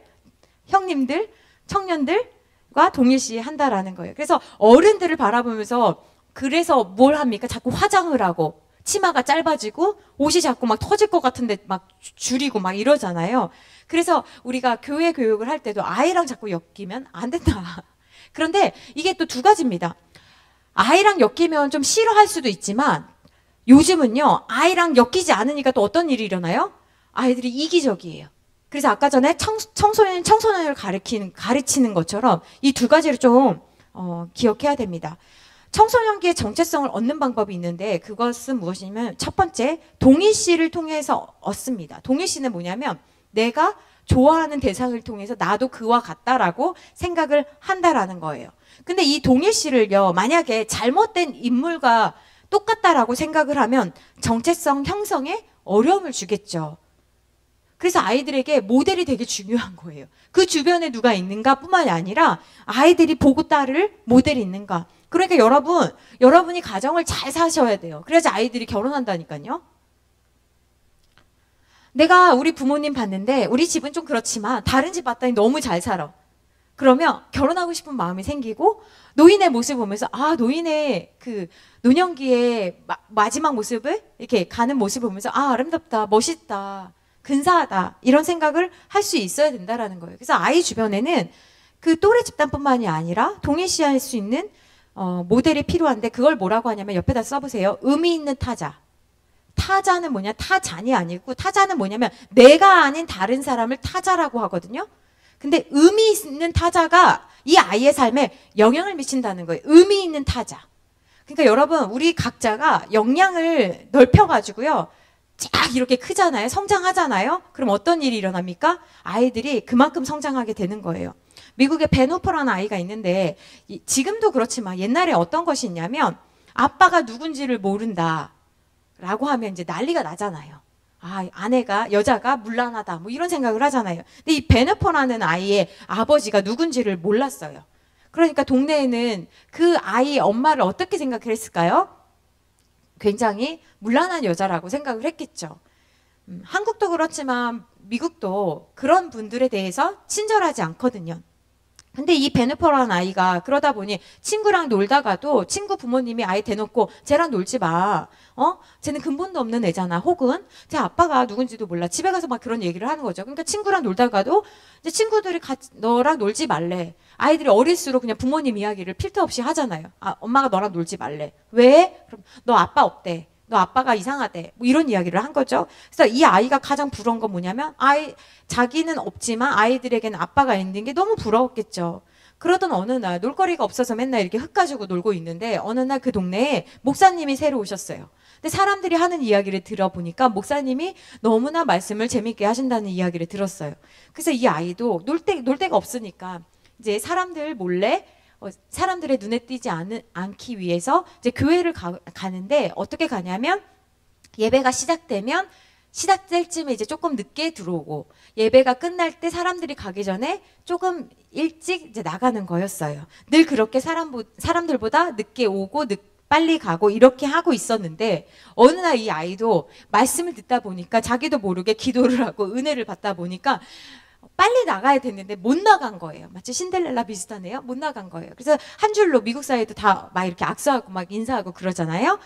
형님들, 청년들과 동일시 한다라는 거예요. 그래서 어른들을 바라보면서 그래서 뭘 합니까? 자꾸 화장을 하고 치마가 짧아지고 옷이 자꾸 막 터질 것 같은데 막 줄이고 막 이러잖아요. 그래서 우리가 교회 교육을 할 때도 아이랑 자꾸 엮이면 안 된다. 그런데 이게 또 두 가지입니다. 아이랑 엮이면 좀 싫어할 수도 있지만 요즘은요. 아이랑 엮이지 않으니까 또 어떤 일이 일어나요? 아이들이 이기적이에요. 그래서 아까 전에 청소년을 가르치는 것처럼 이 두 가지를 좀 기억해야 됩니다. 청소년기의 정체성을 얻는 방법이 있는데 그것은 무엇이냐면 첫 번째 동일시를 통해서 얻습니다. 동일시는 뭐냐면 내가 좋아하는 대상을 통해서 나도 그와 같다라고 생각을 한다라는 거예요. 근데 이 동일시를요. 만약에 잘못된 인물과 똑같다라고 생각을 하면 정체성 형성에 어려움을 주겠죠. 그래서 아이들에게 모델이 되게 중요한 거예요. 그 주변에 누가 있는가 뿐만이 아니라 아이들이 보고 따를 모델이 있는가. 그러니까 여러분이 가정을 잘 사셔야 돼요. 그래야지 아이들이 결혼한다니까요. 내가 우리 부모님 봤는데 우리 집은 좀 그렇지만 다른 집 봤더니 너무 잘 살아. 그러면 결혼하고 싶은 마음이 생기고 노인의 모습을 보면서 노인의 그 노년기의 마지막 모습을 이렇게 가는 모습을 보면서 아름답다, 멋있다, 근사하다 이런 생각을 할 수 있어야 된다라는 거예요. 그래서 아이 주변에는 그 또래 집단뿐만이 아니라 동일시할 수 있는 모델이 필요한데 그걸 뭐라고 하냐면 옆에다 써보세요. 의미 있는 타자. 타자는 뭐냐? 타잔이 아니고 타자는 뭐냐면 내가 아닌 다른 사람을 타자라고 하거든요. 근데 의미 있는 타자가 이 아이의 삶에 영향을 미친다는 거예요. 의미 있는 타자. 그러니까 여러분 우리 각자가 역량을 넓혀가지고요. 쫙 이렇게 크잖아요. 성장하잖아요. 그럼 어떤 일이 일어납니까? 아이들이 그만큼 성장하게 되는 거예요. 미국에 벤 호퍼라는 아이가 있는데 지금도 그렇지만 옛날에 어떤 것이 있냐면 아빠가 누군지를 모른다 라고 하면 이제 난리가 나잖아요. 여자가 문란하다 뭐 이런 생각을 하잖아요. 근데 이 벤 호퍼라는 아이의 아버지가 누군지를 몰랐어요. 그러니까 동네에는 그 아이 엄마를 어떻게 생각을 했을까요? 굉장히 문란한 여자라고 생각을 했겠죠. 한국도 그렇지만 미국도 그런 분들에 대해서 친절하지 않거든요. 근데 이 베네퍼라는 아이가 그러다 보니 친구랑 놀다가도 친구 부모님이 아이 대놓고 쟤랑 놀지 마. 쟤는 근본도 없는 애잖아. 혹은 쟤 아빠가 누군지도 몰라. 집에 가서 막 그런 얘기를 하는 거죠. 그러니까 친구랑 놀다가도 이제 친구들이 너랑 놀지 말래. 아이들이 어릴수록 그냥 부모님 이야기를 필터 없이 하잖아요. 엄마가 너랑 놀지 말래. 왜? 그럼 너 아빠 없대. 너 아빠가 이상하대. 뭐 이런 이야기를 한 거죠. 그래서 이 아이가 가장 부러운 건 뭐냐면 자기는 없지만 아이들에게는 아빠가 있는 게 너무 부러웠겠죠. 그러던 어느 날 놀거리가 없어서 맨날 이렇게 흙 가지고 놀고 있는데 어느 날 그 동네에 목사님이 새로 오셨어요. 근데 사람들이 하는 이야기를 들어보니까 목사님이 너무나 말씀을 재밌게 하신다는 이야기를 들었어요. 그래서 이 아이도 놀 데가 없으니까 이제 사람들 몰래 사람들의 눈에 띄지 않기 위해서 이제 교회를 가는데 어떻게 가냐면 예배가 시작될 쯤에 이제 조금 늦게 들어오고 예배가 끝날 때 사람들이 가기 전에 조금 일찍 이제 나가는 거였어요. 늘 그렇게 사람들보다 늦게 오고 빨리 가고 이렇게 하고 있었는데 어느 날 이 아이도 말씀을 듣다 보니까 자기도 모르게 기도를 하고 은혜를 받다 보니까 빨리 나가야 됐는데 못 나간 거예요. 마치 신데렐라 비슷하네요. 못 나간 거예요. 그래서 한 줄로 미국 사회도 다 막 이렇게 악수하고 막 인사하고 그러잖아요.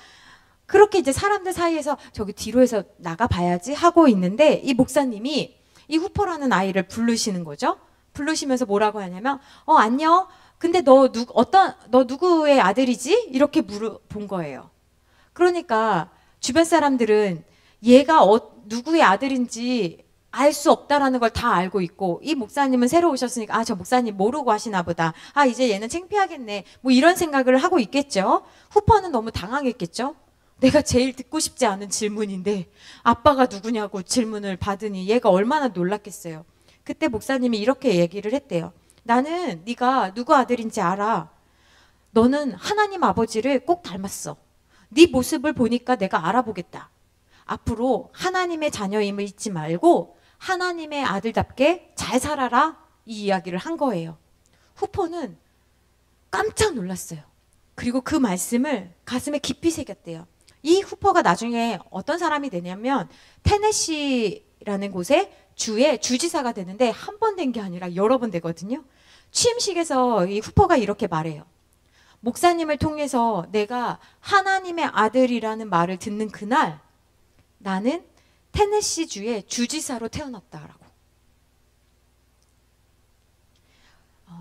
그렇게 이제 사람들 사이에서 저기 뒤로 해서 나가봐야지 하고 있는데 이 목사님이 이 후퍼라는 아이를 부르시는 거죠. 부르시면서 뭐라고 하냐면 안녕. 근데 너 누구의 아들이지? 이렇게 물어본 거예요. 그러니까 주변 사람들은 얘가 누구의 아들인지 알 수 없다라는 걸 다 알고 있고 이 목사님은 새로 오셨으니까 저 목사님 모르고 하시나 보다. 이제 얘는 창피하겠네. 뭐 이런 생각을 하고 있겠죠. 후퍼는 너무 당황했겠죠. 내가 제일 듣고 싶지 않은 질문인데 아빠가 누구냐고 질문을 받으니 얘가 얼마나 놀랐겠어요. 그때 목사님이 이렇게 얘기를 했대요. 나는 네가 누구 아들인지 알아. 너는 하나님 아버지를 꼭 닮았어. 네 모습을 보니까 내가 알아보겠다. 앞으로 하나님의 자녀임을 잊지 말고 하나님의 아들답게 잘 살아라. 이 이야기를 한 거예요. 후퍼는 깜짝 놀랐어요. 그리고 그 말씀을 가슴에 깊이 새겼대요. 이 후퍼가 나중에 어떤 사람이 되냐면 테네시라는 곳에 주의 주지사가 되는데 한 번 된 게 아니라 여러 번 되거든요. 취임식에서 이 후퍼가 이렇게 말해요. 목사님을 통해서 내가 하나님의 아들이라는 말을 듣는 그날 나는 테네시주의 주지사로 태어났다라고.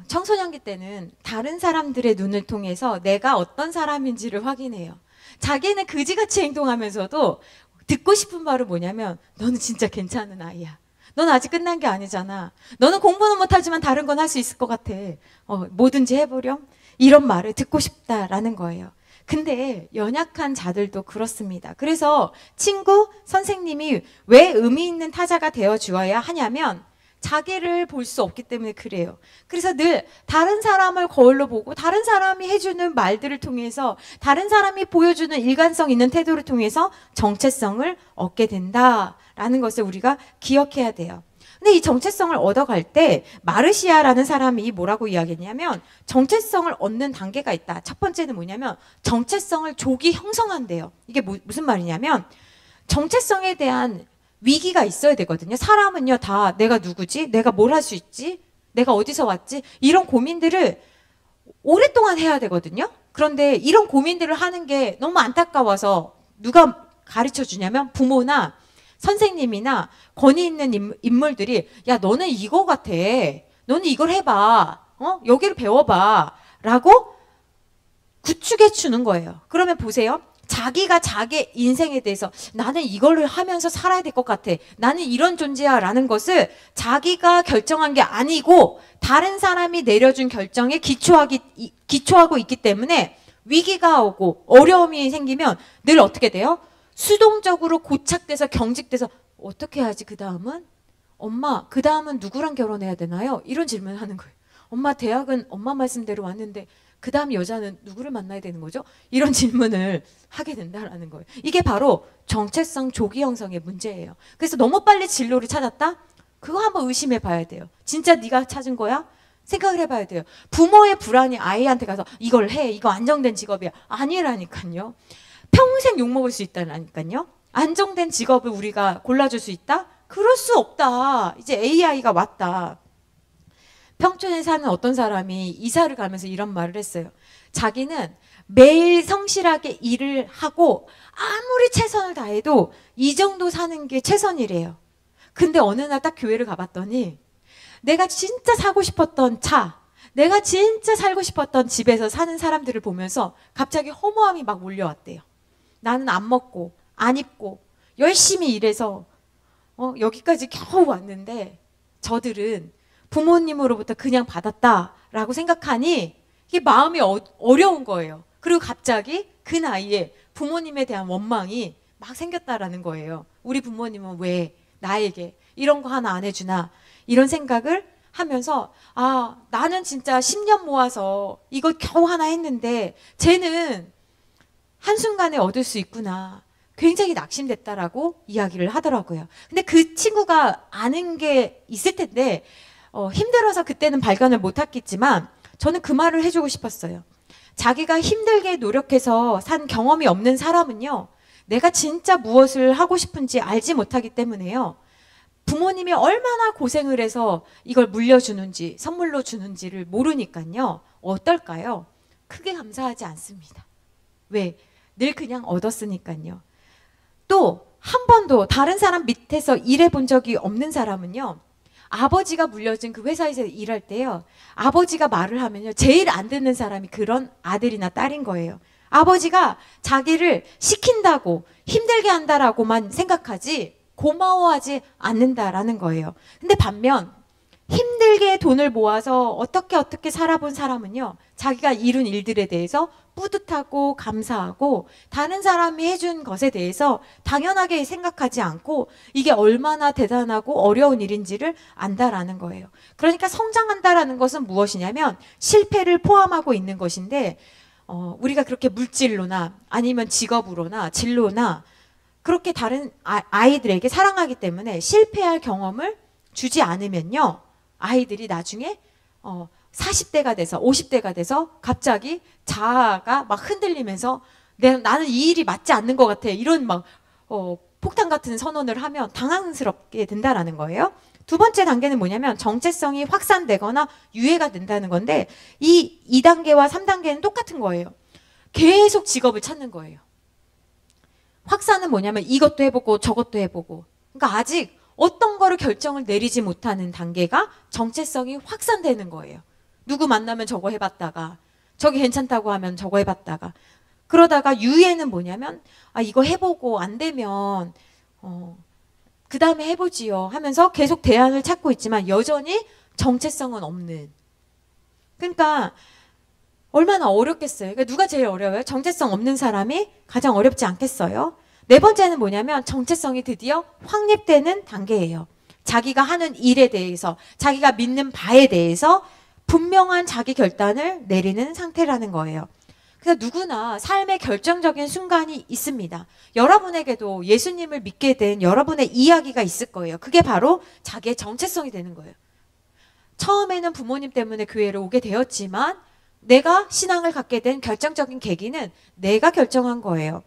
청소년기 때는 다른 사람들의 눈을 통해서 내가 어떤 사람인지를 확인해요. 자기는 그지같이 행동하면서도 듣고 싶은 말은 뭐냐면 너는 진짜 괜찮은 아이야. 넌 아직 끝난 게 아니잖아. 너는 공부는 못하지만 다른 건 할 수 있을 것 같아. 뭐든지 해보렴. 이런 말을 듣고 싶다라는 거예요. 근데 연약한 자들도 그렇습니다. 그래서 친구, 선생님이 왜 의미 있는 타자가 되어 주어야 하냐면 자기를 볼 수 없기 때문에 그래요. 그래서 늘 다른 사람을 거울로 보고 다른 사람이 해주는 말들을 통해서 다른 사람이 보여주는 일관성 있는 태도를 통해서 정체성을 얻게 된다라는 것을 우리가 기억해야 돼요. 근데 이 정체성을 얻어갈 때 마르시아라는 사람이 뭐라고 이야기했냐면 정체성을 얻는 단계가 있다. 첫 번째는 뭐냐면 정체성을 조기 형성한대요. 이게 무슨 말이냐면 정체성에 대한 위기가 있어야 되거든요. 사람은요 다 내가 누구지? 내가 뭘 할 수 있지? 내가 어디서 왔지? 이런 고민들을 오랫동안 해야 되거든요. 그런데 이런 고민들을 하는 게 너무 안타까워서 누가 가르쳐 주냐면 부모나 선생님이나 권위 있는 인물들이 야 너는 이거 같아. 너는 이걸 해봐. 여기를 배워봐. 라고 구축해 주는 거예요. 그러면 보세요. 자기가 자기 인생에 대해서 나는 이걸 하면서 살아야 될 것 같아. 나는 이런 존재야 라는 것을 자기가 결정한 게 아니고 다른 사람이 내려준 결정에 기초하고 있기 때문에 위기가 오고 어려움이 생기면 늘 어떻게 돼요? 수동적으로 고착돼서 경직돼서 어떻게 해야지 그 다음은? 엄마 그 다음은 누구랑 결혼해야 되나요? 이런 질문을 하는 거예요. 엄마 대학은 엄마 말씀대로 왔는데 그 다음 여자는 누구를 만나야 되는 거죠? 이런 질문을 하게 된다라는 거예요. 이게 바로 정체성 조기 형성의 문제예요. 그래서 너무 빨리 진로를 찾았다? 그거 한번 의심해 봐야 돼요. 진짜 네가 찾은 거야? 생각을 해봐야 돼요. 부모의 불안이 아이한테 가서 이걸 해. 이거 안정된 직업이야. 아니라니까요. 평생 욕먹을 수 있다니까요. 안정된 직업을 우리가 골라줄 수 있다? 그럴 수 없다. 이제 AI가 왔다. 평촌에 사는 어떤 사람이 이사를 가면서 이런 말을 했어요. 자기는 매일 성실하게 일을 하고 아무리 최선을 다해도 이 정도 사는 게 최선이래요. 근데 어느 날 딱 교회를 가봤더니 내가 진짜 사고 싶었던 차, 내가 진짜 살고 싶었던 집에서 사는 사람들을 보면서 갑자기 허무함이 막 몰려왔대요. 나는 안 먹고 안 입고 열심히 일해서 여기까지 겨우 왔는데 저들은 부모님으로부터 그냥 받았다라고 생각하니 이게 마음이 어려운 거예요. 그리고 갑자기 그 나이에 부모님에 대한 원망이 막 생겼다라는 거예요. 우리 부모님은 왜 나에게 이런 거 하나 안 해주나, 이런 생각을 하면서 나는 진짜 10년 모아서 이거 겨우 하나 했는데 쟤는 한순간에 얻을 수 있구나, 굉장히 낙심됐다라고 이야기를 하더라고요. 근데 그 친구가 아는 게 있을 텐데 힘들어서 그때는 발견을 못했겠지만 저는 그 말을 해주고 싶었어요. 자기가 힘들게 노력해서 산 경험이 없는 사람은요, 내가 진짜 무엇을 하고 싶은지 알지 못하기 때문에요, 부모님이 얼마나 고생을 해서 이걸 물려주는지 선물로 주는지를 모르니까요, 어떨까요? 크게 감사하지 않습니다. 왜? 늘 그냥 얻었으니까요. 또 한 번도 다른 사람 밑에서 일해 본 적이 없는 사람은요, 아버지가 물려준 그 회사에서 일할 때요, 아버지가 말을 하면요, 제일 안 듣는 사람이 그런 아들이나 딸인 거예요. 아버지가 자기를 시킨다고 힘들게 한다라고만 생각하지 고마워하지 않는다라는 거예요. 근데 반면 힘들게 돈을 모아서 어떻게 살아본 사람은요, 자기가 이룬 일들에 대해서 뿌듯하고 감사하고 다른 사람이 해준 것에 대해서 당연하게 생각하지 않고 이게 얼마나 대단하고 어려운 일인지를 안다라는 거예요. 그러니까 성장한다라는 것은 무엇이냐면 실패를 포함하고 있는 것인데, 우리가 그렇게 물질로나 아니면 직업으로나 진로나 그렇게 다른 아이들에게 사랑하기 때문에 실패할 경험을 주지 않으면요, 아이들이 나중에 40대가 돼서 50대가 돼서 갑자기 자아가 막 흔들리면서 나는 이 일이 맞지 않는 것 같아, 이런 막 폭탄 같은 선언을 하면 당황스럽게 된다라는 거예요. 두 번째 단계는 뭐냐면 정체성이 확산되거나 유해가 된다는 건데, 이 2단계와 3단계는 똑같은 거예요. 계속 직업을 찾는 거예요. 확산은 뭐냐면 이것도 해보고 저것도 해보고, 그러니까 아직 어떤 거를 결정을 내리지 못하는 단계가 정체성이 확산되는 거예요. 누구 만나면 저거 해봤다가, 저기 괜찮다고 하면 저거 해봤다가, 그러다가 유예는 뭐냐면 이거 해보고 안 되면 그 다음에 해보지요 하면서 계속 대안을 찾고 있지만 여전히 정체성은 없는. 그러니까 얼마나 어렵겠어요. 그러니까 누가 제일 어려워요? 정체성 없는 사람이 가장 어렵지 않겠어요? 네 번째는 뭐냐면 정체성이 드디어 확립되는 단계예요. 자기가 하는 일에 대해서, 자기가 믿는 바에 대해서 분명한 자기 결단을 내리는 상태라는 거예요. 그래서 누구나 삶의 결정적인 순간이 있습니다. 여러분에게도 예수님을 믿게 된 여러분의 이야기가 있을 거예요. 그게 바로 자기의 정체성이 되는 거예요. 처음에는 부모님 때문에 교회를 오게 되었지만 내가 신앙을 갖게 된 결정적인 계기는 내가 결정한 거예요.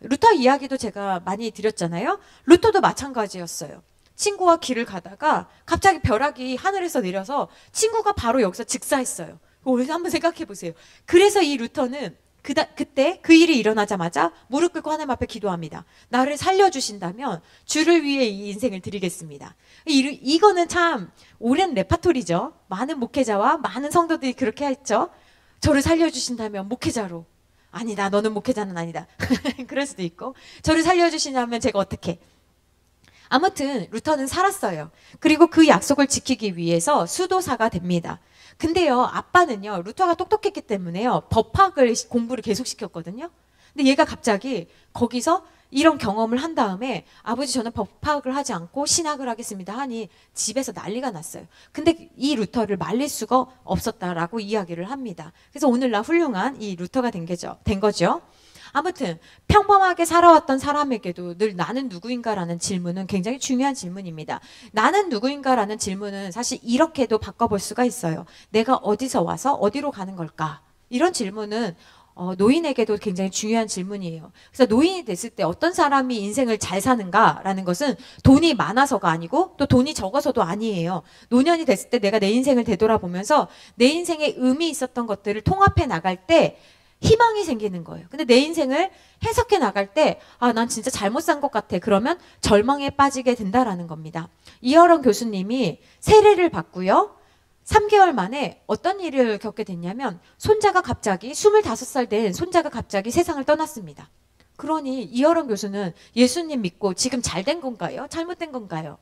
루터 이야기도 제가 많이 드렸잖아요. 루터도 마찬가지였어요. 친구와 길을 가다가 갑자기 벼락이 하늘에서 내려서 친구가 바로 여기서 즉사했어요. 한번 생각해 보세요. 그래서 이 루터는 그때 그 일이 일어나자마자 무릎 꿇고 하나님 앞에 기도합니다. 나를 살려주신다면 주를 위해 이 인생을 드리겠습니다. 이거는 참 오랜 레파토리죠. 많은 목회자와 많은 성도들이 그렇게 했죠. 저를 살려주신다면 목회자로. 아니다, 너는 목회자는 아니다. 그럴 수도 있고, 저를 살려주신다면 제가 어떻게. 아무튼 루터는 살았어요. 그리고 그 약속을 지키기 위해서 수도사가 됩니다. 근데요, 아빠는요, 루터가 똑똑했기 때문에요, 법학을 공부를 계속 시켰거든요. 근데 얘가 갑자기 거기서 이런 경험을 한 다음에 아버지 저는 법학을 하지 않고 신학을 하겠습니다 하니 집에서 난리가 났어요. 근데 이 루터를 말릴 수가 없었다라고 이야기를 합니다. 그래서 오늘날 훌륭한 이 루터가 된 거죠. 아무튼 평범하게 살아왔던 사람에게도 늘 나는 누구인가라는 질문은 굉장히 중요한 질문입니다. 나는 누구인가라는 질문은 사실 이렇게도 바꿔볼 수가 있어요. 내가 어디서 와서 어디로 가는 걸까? 이런 질문은 노인에게도 굉장히 중요한 질문이에요. 그래서 노인이 됐을 때 어떤 사람이 인생을 잘 사는가라는 것은 돈이 많아서가 아니고 또 돈이 적어서도 아니에요. 노년이 됐을 때 내가 내 인생을 되돌아보면서 내 인생에 의미 있었던 것들을 통합해 나갈 때 희망이 생기는 거예요. 근데 내 인생을 해석해 나갈 때 난 진짜 잘못 산 것 같아. 그러면 절망에 빠지게 된다라는 겁니다. 이어런 교수님이 세례를 받고요. 3개월 만에 어떤 일을 겪게 됐냐면 손자가 갑자기 25살 된 손자가 갑자기 세상을 떠났습니다. 그러니 이어론 교수는 예수님 믿고 지금 잘 된 건가요? 잘못된 건가요?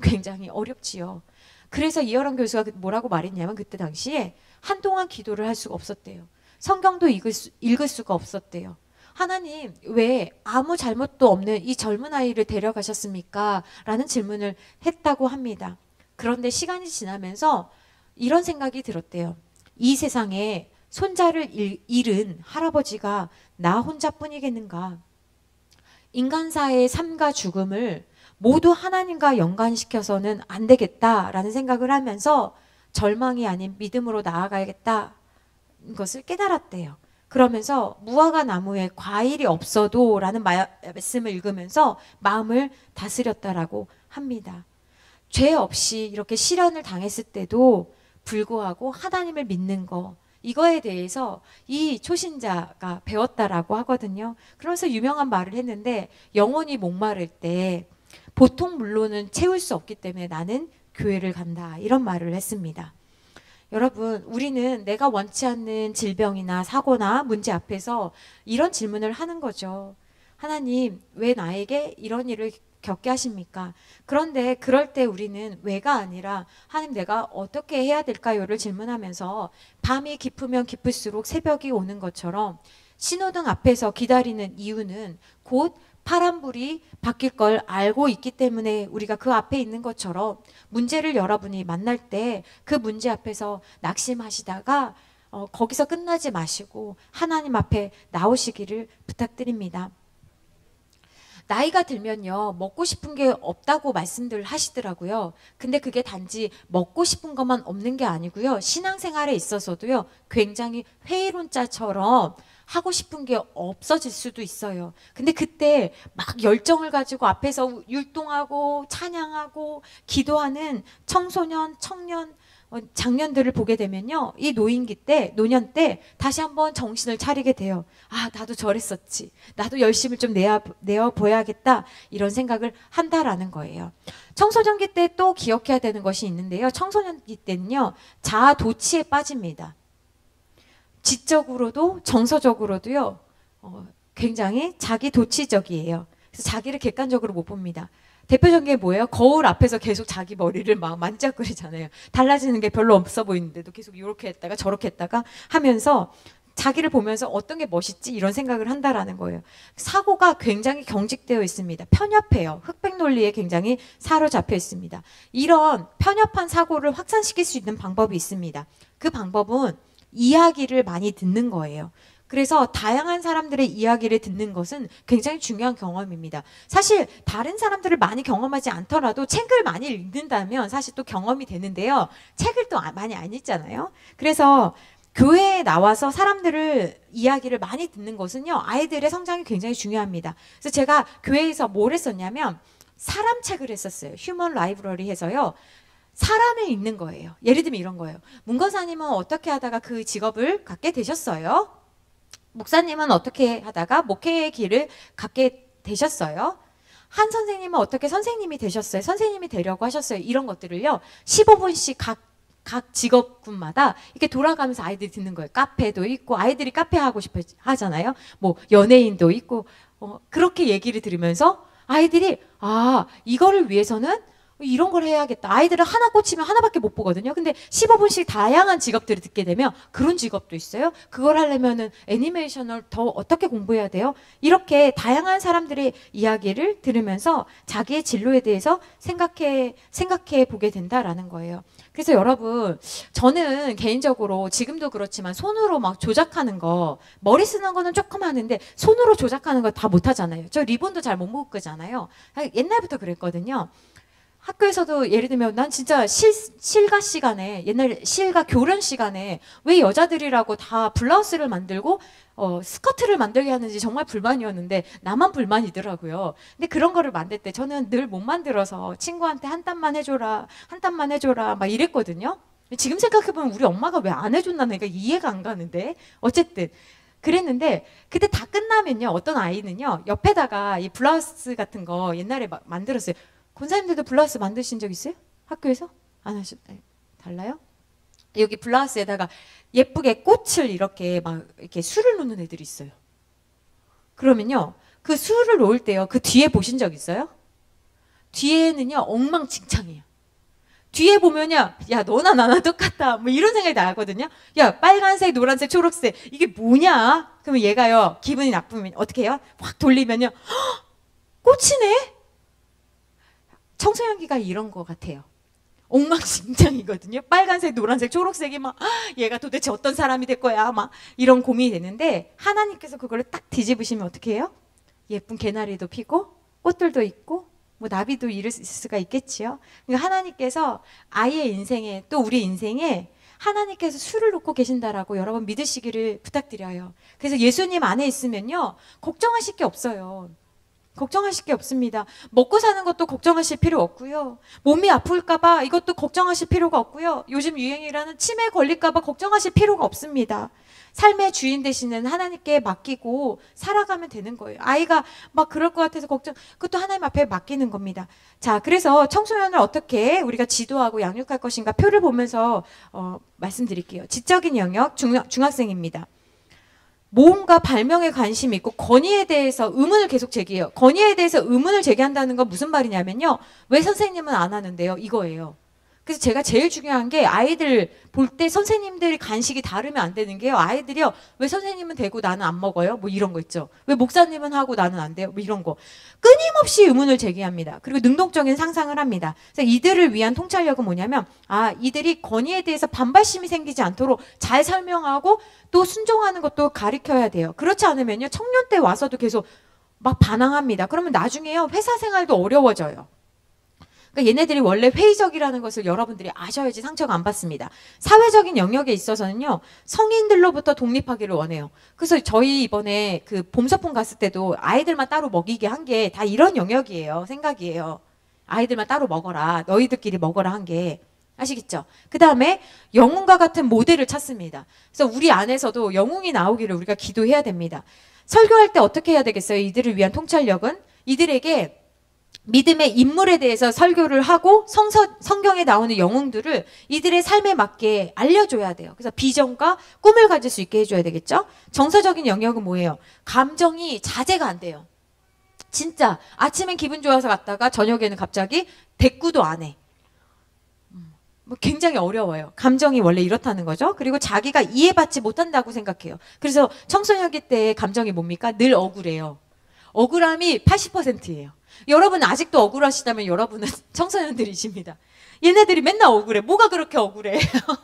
굉장히 어렵지요. 그래서 이어론 교수가 뭐라고 말했냐면 그때 당시에 한동안 기도를 할 수가 없었대요. 성경도 읽을 수가 없었대요. 하나님 왜 아무 잘못도 없는 이 젊은 아이를 데려가셨습니까? 라는 질문을 했다고 합니다. 그런데 시간이 지나면서 이런 생각이 들었대요. 이 세상에 손자를 잃은 할아버지가 나 혼자뿐이겠는가? 인간사의 삶과 죽음을 모두 하나님과 연관시켜서는 안 되겠다라는 생각을 하면서 절망이 아닌 믿음으로 나아가야겠다 것을 깨달았대요. 그러면서 무화과 나무에 과일이 없어도 라는 말씀을 읽으면서 마음을 다스렸다라고 합니다. 죄 없이 이렇게 시련을 당했을 때도 불구하고 하나님을 믿는 거, 이거에 대해서 이 초신자가 배웠다라고 하거든요. 그러면서 유명한 말을 했는데, 영혼이 목마를 때 보통 물로는 채울 수 없기 때문에 나는 교회를 간다, 이런 말을 했습니다. 여러분, 우리는 내가 원치 않는 질병이나 사고나 문제 앞에서 이런 질문을 하는 거죠. 하나님, 왜 나에게 이런 일을 겪게 하십니까? 그런데 그럴 때 우리는 왜가 아니라 하나님 내가 어떻게 해야 될까요를 질문하면서 밤이 깊으면 깊을수록 새벽이 오는 것처럼 신호등 앞에서 기다리는 이유는 곧 파란불이 바뀔 걸 알고 있기 때문에 우리가 그 앞에 있는 것처럼 문제를 여러분이 만날 때 그 문제 앞에서 낙심하시다가 거기서 끝나지 마시고 하나님 앞에 나오시기를 부탁드립니다. 나이가 들면요, 먹고 싶은 게 없다고 말씀들 하시더라고요. 근데 그게 단지 먹고 싶은 것만 없는 게 아니고요. 신앙생활에 있어서도요, 굉장히 회의론자처럼 하고 싶은 게 없어질 수도 있어요. 근데 그때 막 열정을 가지고 앞에서 율동하고 찬양하고 기도하는 청소년, 청년, 장년들을 보게 되면요, 이 노인기 때, 노년 때 다시 한번 정신을 차리게 돼요. 아, 나도 저랬었지. 나도 열심을 좀 내어 보여야겠다. 이런 생각을 한다라는 거예요. 청소년기 때 또 기억해야 되는 것이 있는데요. 청소년기 때는요, 자아 도취에 빠집니다. 지적으로도 정서적으로도요, 굉장히 자기 도취적이에요. 그래서 자기를 객관적으로 못 봅니다. 대표적인 게 뭐예요? 거울 앞에서 계속 자기 머리를 막 만짝거리잖아요. 달라지는 게 별로 없어 보이는데도 계속 이렇게 했다가 저렇게 했다가 하면서 자기를 보면서 어떤 게 멋있지? 이런 생각을 한다라는 거예요. 사고가 굉장히 경직되어 있습니다. 편협해요. 흑백 논리에 굉장히 사로잡혀 있습니다. 이런 편협한 사고를 확산시킬 수 있는 방법이 있습니다. 그 방법은 이야기를 많이 듣는 거예요. 그래서 다양한 사람들의 이야기를 듣는 것은 굉장히 중요한 경험입니다. 사실 다른 사람들을 많이 경험하지 않더라도 책을 많이 읽는다면 사실 또 경험이 되는데요. 책을 또 많이 안 읽잖아요. 그래서 교회에 나와서 사람들을 이야기를 많이 듣는 것은요, 아이들의 성장이 굉장히 중요합니다. 그래서 제가 교회에서 뭘 했었냐면 사람 책을 했었어요. 휴먼 라이브러리 해서요. 사람을 읽는 거예요. 예를 들면 이런 거예요. 문 권사님은 어떻게 하다가 그 직업을 갖게 되셨어요? 목사님은 어떻게 하다가 목회의 길을 갖게 되셨어요? 한 선생님은 어떻게 선생님이 되셨어요? 선생님이 되려고 하셨어요? 이런 것들을요, 15분씩 각 직업군마다 이렇게 돌아가면서 아이들이 듣는 거예요. 카페도 있고, 아이들이 카페 하고 싶어 하잖아요. 뭐 연예인도 있고, 그렇게 얘기를 들으면서 아이들이 아, 이거를 위해서는 이런 걸 해야겠다. 아이들은 하나 꽂히면 하나밖에 못 보거든요. 근데 15분씩 다양한 직업들을 듣게 되면 그런 직업도 있어요. 그걸 하려면은 애니메이션을 더 어떻게 공부해야 돼요? 이렇게 다양한 사람들의 이야기를 들으면서 자기의 진로에 대해서 생각해 보게 된다라는 거예요. 그래서 여러분, 저는 개인적으로 지금도 그렇지만 손으로 막 조작하는 거, 머리 쓰는 거는 조금 하는데 손으로 조작하는 거 다 못하잖아요. 저 리본도 잘 못 묶잖아요. 옛날부터 그랬거든요. 학교에서도 예를 들면 난 진짜 실가 시간에, 옛날 실가 교련 시간에 왜 여자들이라고 다 블라우스를 만들고 스커트를 만들게 하는지 정말 불만이었는데 나만 불만이더라고요. 근데 그런 거를 만들 때 저는 늘 못 만들어서 친구한테 한 땀만 해줘라, 한 땀만 해줘라 막 이랬거든요. 지금 생각해보면 우리 엄마가 왜 안 해줬나 이해가 안 가는데 어쨌든 그랬는데, 그때 다 끝나면요, 어떤 아이는요 옆에다가 이 블라우스 같은 거 옛날에 만들었어요. 권사님들도 블라우스 만드신 적 있어요? 학교에서? 안 하셨나요? 달라요? 여기 블라우스에다가 예쁘게 꽃을 이렇게 막 이렇게 술을 놓는 애들이 있어요. 그러면요, 그 술을 놓을 때요. 그 뒤에 보신 적 있어요? 뒤에는요, 엉망진창이에요. 뒤에 보면요, 야, 너나 나나 똑같다. 뭐 이런 생각이 나거든요. 야, 빨간색, 노란색, 초록색. 이게 뭐냐? 그러면 얘가요, 기분이 나쁘면 어떻게 해요? 확 돌리면요, 헉, 꽂히네? 청소년기가 이런 것 같아요. 엉망진창이거든요. 빨간색, 노란색, 초록색이 막 얘가 도대체 어떤 사람이 될 거야. 막 이런 고민이 되는데 하나님께서 그걸 딱 뒤집으시면 어떻게 해요? 예쁜 개나리도 피고 꽃들도 있고 뭐 나비도 이룰 수가 있겠지요. 그러니까 하나님께서 아이의 인생에 또 우리 인생에 하나님께서 수를 놓고 계신다라고 여러분 믿으시기를 부탁드려요. 그래서 예수님 안에 있으면요 걱정하실 게 없어요. 걱정하실 게 없습니다. 먹고 사는 것도 걱정하실 필요 없고요. 몸이 아플까봐 이것도 걱정하실 필요가 없고요. 요즘 유행이라는 치매 걸릴까봐 걱정하실 필요가 없습니다. 삶의 주인 되시는 하나님께 맡기고 살아가면 되는 거예요. 아이가 막 그럴 것 같아서 걱정, 그것도 하나님 앞에 맡기는 겁니다. 자, 그래서 청소년을 어떻게 우리가 지도하고 양육할 것인가 표를 보면서 말씀드릴게요. 지적인 영역 중학생입니다. 모험과 발명에 관심이 있고 건의에 대해서 의문을 계속 제기해요. 건의에 대해서 의문을 제기한다는 건 무슨 말이냐면요. 왜 선생님은 안 하는데요? 이거예요. 그래서 제가 제일 중요한 게 아이들 볼 때 선생님들이 간식이 다르면 안 되는 게요. 아이들이요. 왜 선생님은 되고 나는 안 먹어요? 뭐 이런 거 있죠. 왜 목사님은 하고 나는 안 돼요? 뭐 이런 거. 끊임없이 의문을 제기합니다. 그리고 능동적인 상상을 합니다. 그래서 이들을 위한 통찰력은 뭐냐면 이들이 건의에 대해서 반발심이 생기지 않도록 잘 설명하고 또 순종하는 것도 가르쳐야 돼요. 그렇지 않으면요. 청년 때 와서도 계속 막 반항합니다. 그러면 나중에요. 회사 생활도 어려워져요. 그러니까 얘네들이 원래 회의적이라는 것을 여러분들이 아셔야지 상처가 안 받습니다. 사회적인 영역에 있어서는요. 성인들로부터 독립하기를 원해요. 그래서 저희 이번에 그 봄서풍 갔을 때도 아이들만 따로 먹이게 한 게 다 이런 영역이에요. 생각이에요. 아이들만 따로 먹어라. 너희들끼리 먹어라 한 게. 아시겠죠? 그 다음에 영웅과 같은 모델을 찾습니다. 그래서 우리 안에서도 영웅이 나오기를 우리가 기도해야 됩니다. 설교할 때 어떻게 해야 되겠어요? 이들을 위한 통찰력은 이들에게 믿음의 인물에 대해서 설교를 하고 성경에 나오는 영웅들을 이들의 삶에 맞게 알려줘야 돼요. 그래서 비전과 꿈을 가질 수 있게 해줘야 되겠죠? 정서적인 영역은 뭐예요? 감정이 자제가 안 돼요. 진짜 아침엔 기분 좋아서 갔다가 저녁에는 갑자기 대꾸도 안 해. 뭐 굉장히 어려워요. 감정이 원래 이렇다는 거죠. 그리고 자기가 이해받지 못한다고 생각해요. 그래서 청소년기 때의 감정이 뭡니까? 늘 억울해요. 억울함이 80%예요. 여러분 아직도 억울하시다면 여러분은 청소년들이십니다. 얘네들이 맨날 억울해. 뭐가 그렇게 억울해?